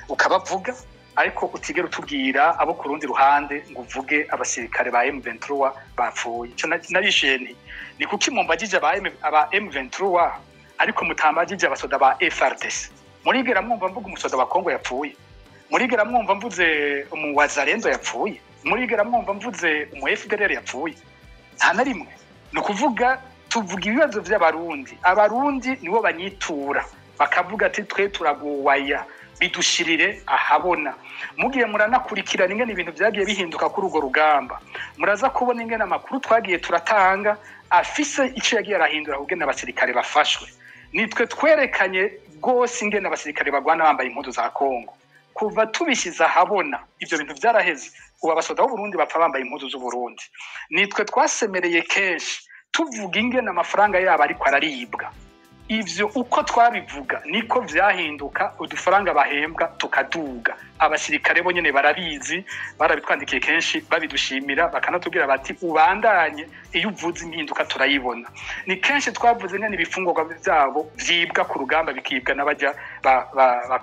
A: ukabavuga, ariko utigera utubwira abo ku rundi ruhande ngo uvuge abasirikare ba M23 bapfuye. Ico narisheni ni kuki mumbagije aba M23 ariko mutambagije abasoda ba FARDC. Murigera mwumva mvuga umusoda wa Kongo yapfuye? Murigera mwumva mvuze umuwazarendo yapfuye? Murigera mwumva mvuze umu FDLR yapfuye? Nta na rimwe. Ni ukuvuga tuvuga ibibazo by'abarundi. Abarundi nibo banyitura bakavuga ati twe turaguwaya bidushirire ahabona. Mugiye muranakurikirana ingene ibintu byagiye bihinduka kuri urwo rugamba, muraza kubona ingene amakuru twagiye turatanga afise ico yagiye arahindura kugena abasirikare bafashwe. Nitwe twerekanye gose ingene abasirikare bagwana bambaye impuzu za Kongo. Kuva tubishiza habona ivyo bintu byaraheze, ubu abasoda b'Uburundi bapfa bambaye impuzu z'Uburundi. Nitwe twasemereye kenshi tuvuga ingene amafaranga yabo ariko araribwa. Ivyo uko twabivuga niko vyahinduka, udufaranga bahembwa tukaduga. Abasirikare bo nyene barabizi, barabitwandikiye kenshi babidushimira, bakanatubwira bati ubandanye iyo uvuze impinduka turayibona. Ni kenshi twavuze ngene ibifungurwa byabo vyibwa ku rugamba bikibwa n'abajya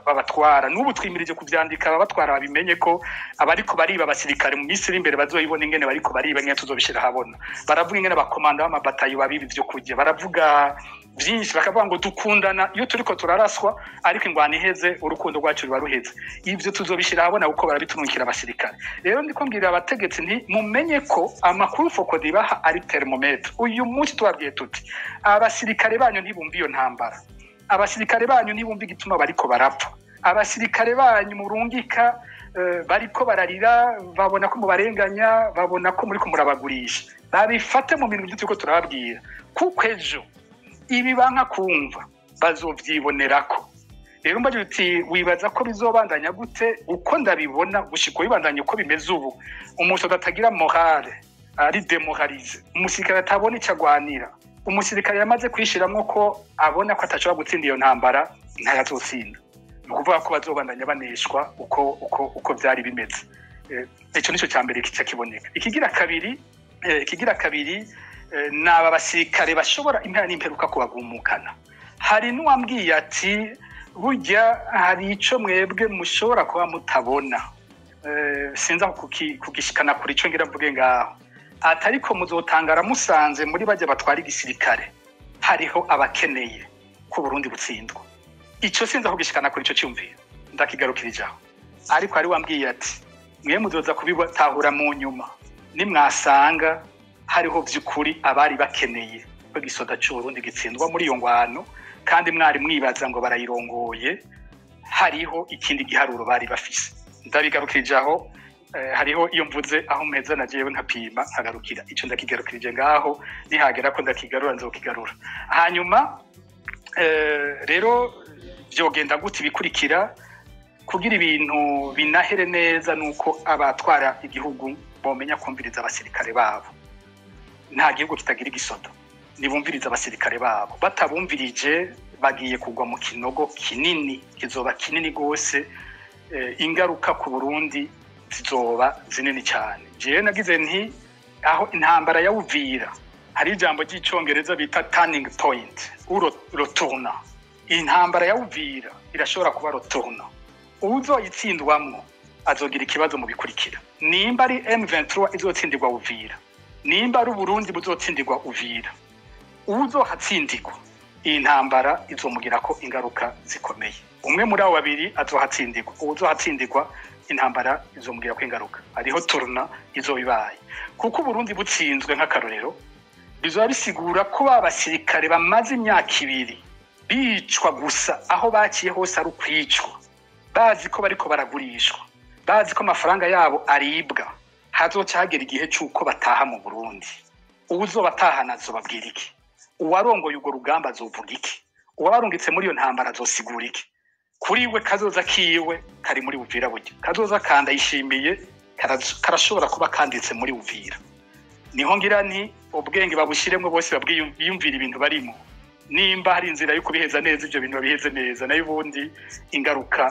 A: babatwara. N'ubu twimirije kuvyandika abatwara babimenye ko abariko bariba abasirikare mu misiri imbere bazoyibona ingene bariko bariba ngene tuzobishira habona. Baravuga ingene abakomanda b'amabatayo babibi vyo kujya, baravuga byinshi bakavuga ngo dukundana iyo turiko turaraswa ariko ingwani iheze urukundo rwacu ruba ruheze. Ivyo tuzobishira habona uko barabitumukira abasirikare. Rero ndiko mbwira abategetsi nti mumenye ko amakuru Focode ibaha ari thermometre. Uyu munsi twabwiye tuti abasirikare banyu ntibumva iyo ntambara, abasirikare banyu ntibumva igituma bariko barapfa, abasirikare banyu murungika bariko bararira, babona ko mubarenganya, babona ko muri ko murabagurisha. Babifate mu bintu by'uko turababwira kuko ejo ibi banka kumva bazovyibonerako. Rero mbaje uti wibaza ko bizobandanya gute? Uko ndabibona gushika bibandanye uko bimeze ubu, umusoda atagira morale ari demoralize, umusirikare atabona icagwanira, umusirikare yamaze kwishiramwo ko abona ko atashobora gutsinda iyo ntambara, ntayazotsinda. Ni ukuvuga ko bazobandanya baneshwa uko vyari bimeze. Ico nico cyambere kica kiboneka. Ikigira kabiri naba basirikare bashobora impera n'imperuka kubagumukana. Hari n'uwambwiye ati burya hari ico mwebwe mushobora kuba mutabona, sinza kugishikana kuri ico ngira mvuge ngaho, atariko muzotangara musanze muri bajya batwara igisirikare hariho abakeneye ko Burundi butsindwa. Ico sinza kugishikana kuri ico cyumvira, ndakigarukirijaho. Ariko ari wambwiye ati mwe muzoza kubibatahura mu nyuma nimwasanga hariho by'ukuri abari bakeneye ko gisoda cy'Uburundi gitsindwa muri iyo ngwano, kandi mwari mwibaza ngo barayirongoye, hariho ikindi giharuro bari bafise. Ndabigarukirijaho. Hariho iyo mvuze aho mpeza na jewe nkapima nkagarukira. Ico ndakigarukirije ngaho, nihagera ko ndakigarura nzokigarura. Hanyuma rero byogenda gute bikurikira kugira ibintu binahere neza, nuko abatwara igihugu bomenya kumviriza abasirikare babo. Nta gihugu kitagira igisoda, nibumviriza abasirikare babo. Batabumvirije bagiye kugwa mu kinogo kinini, kizoba kinini gose. Ingaruka ku Burundi zizoba zinini cyane. Jewe nagize nti aho intambara ya Uvira hari ijambo ry'icongereza bita turning point, rotona. Intambara ya Uvira irashobora kuba rotona. Uzoyitsindwamwo azogira ikibazo mu bikurikira. Nimba ari M23 izotsindirwa Uvira, nimba ari Burundi buzotsindirwa Uvira, uzohatsindirwa iyi ntambara izomugira ko ingaruka zikomeye. Umwe muri abo babiri azohatsindirwa, uzohatsindirwa intambara izomugira ko ingaruka. Hariho turna izobibaye, kuko Burundi butsinzwe nk'akarorero bizoba bisigura ko babasirikare bamaze imyaka 2 bicwa gusa, aho bakiye hose ari ukwicwa, bazi ko bariko baragurishwa, bazi ko amafaranga yabo aribwa hazocagera igihe cy'uko bataha mu Burundi. Uwuzobatahana azobabwira iki? Uwarongoye urwo rugamba azovuga iki? Uwarungitse muri iyo ntambara azosigura iki? Kuri we kazoza kiwe kari muri Uvira buryo. Kazoza kanda yishimiye karashobora kuba kanditse muri Uvira. Niho ngira nti ubwenge babushiremwe bose babwiyumvira ibintu barimo. Nimba hari inzira yo kubiheza neza ivyo bintu babiheze neza nayo ubundi ingaruka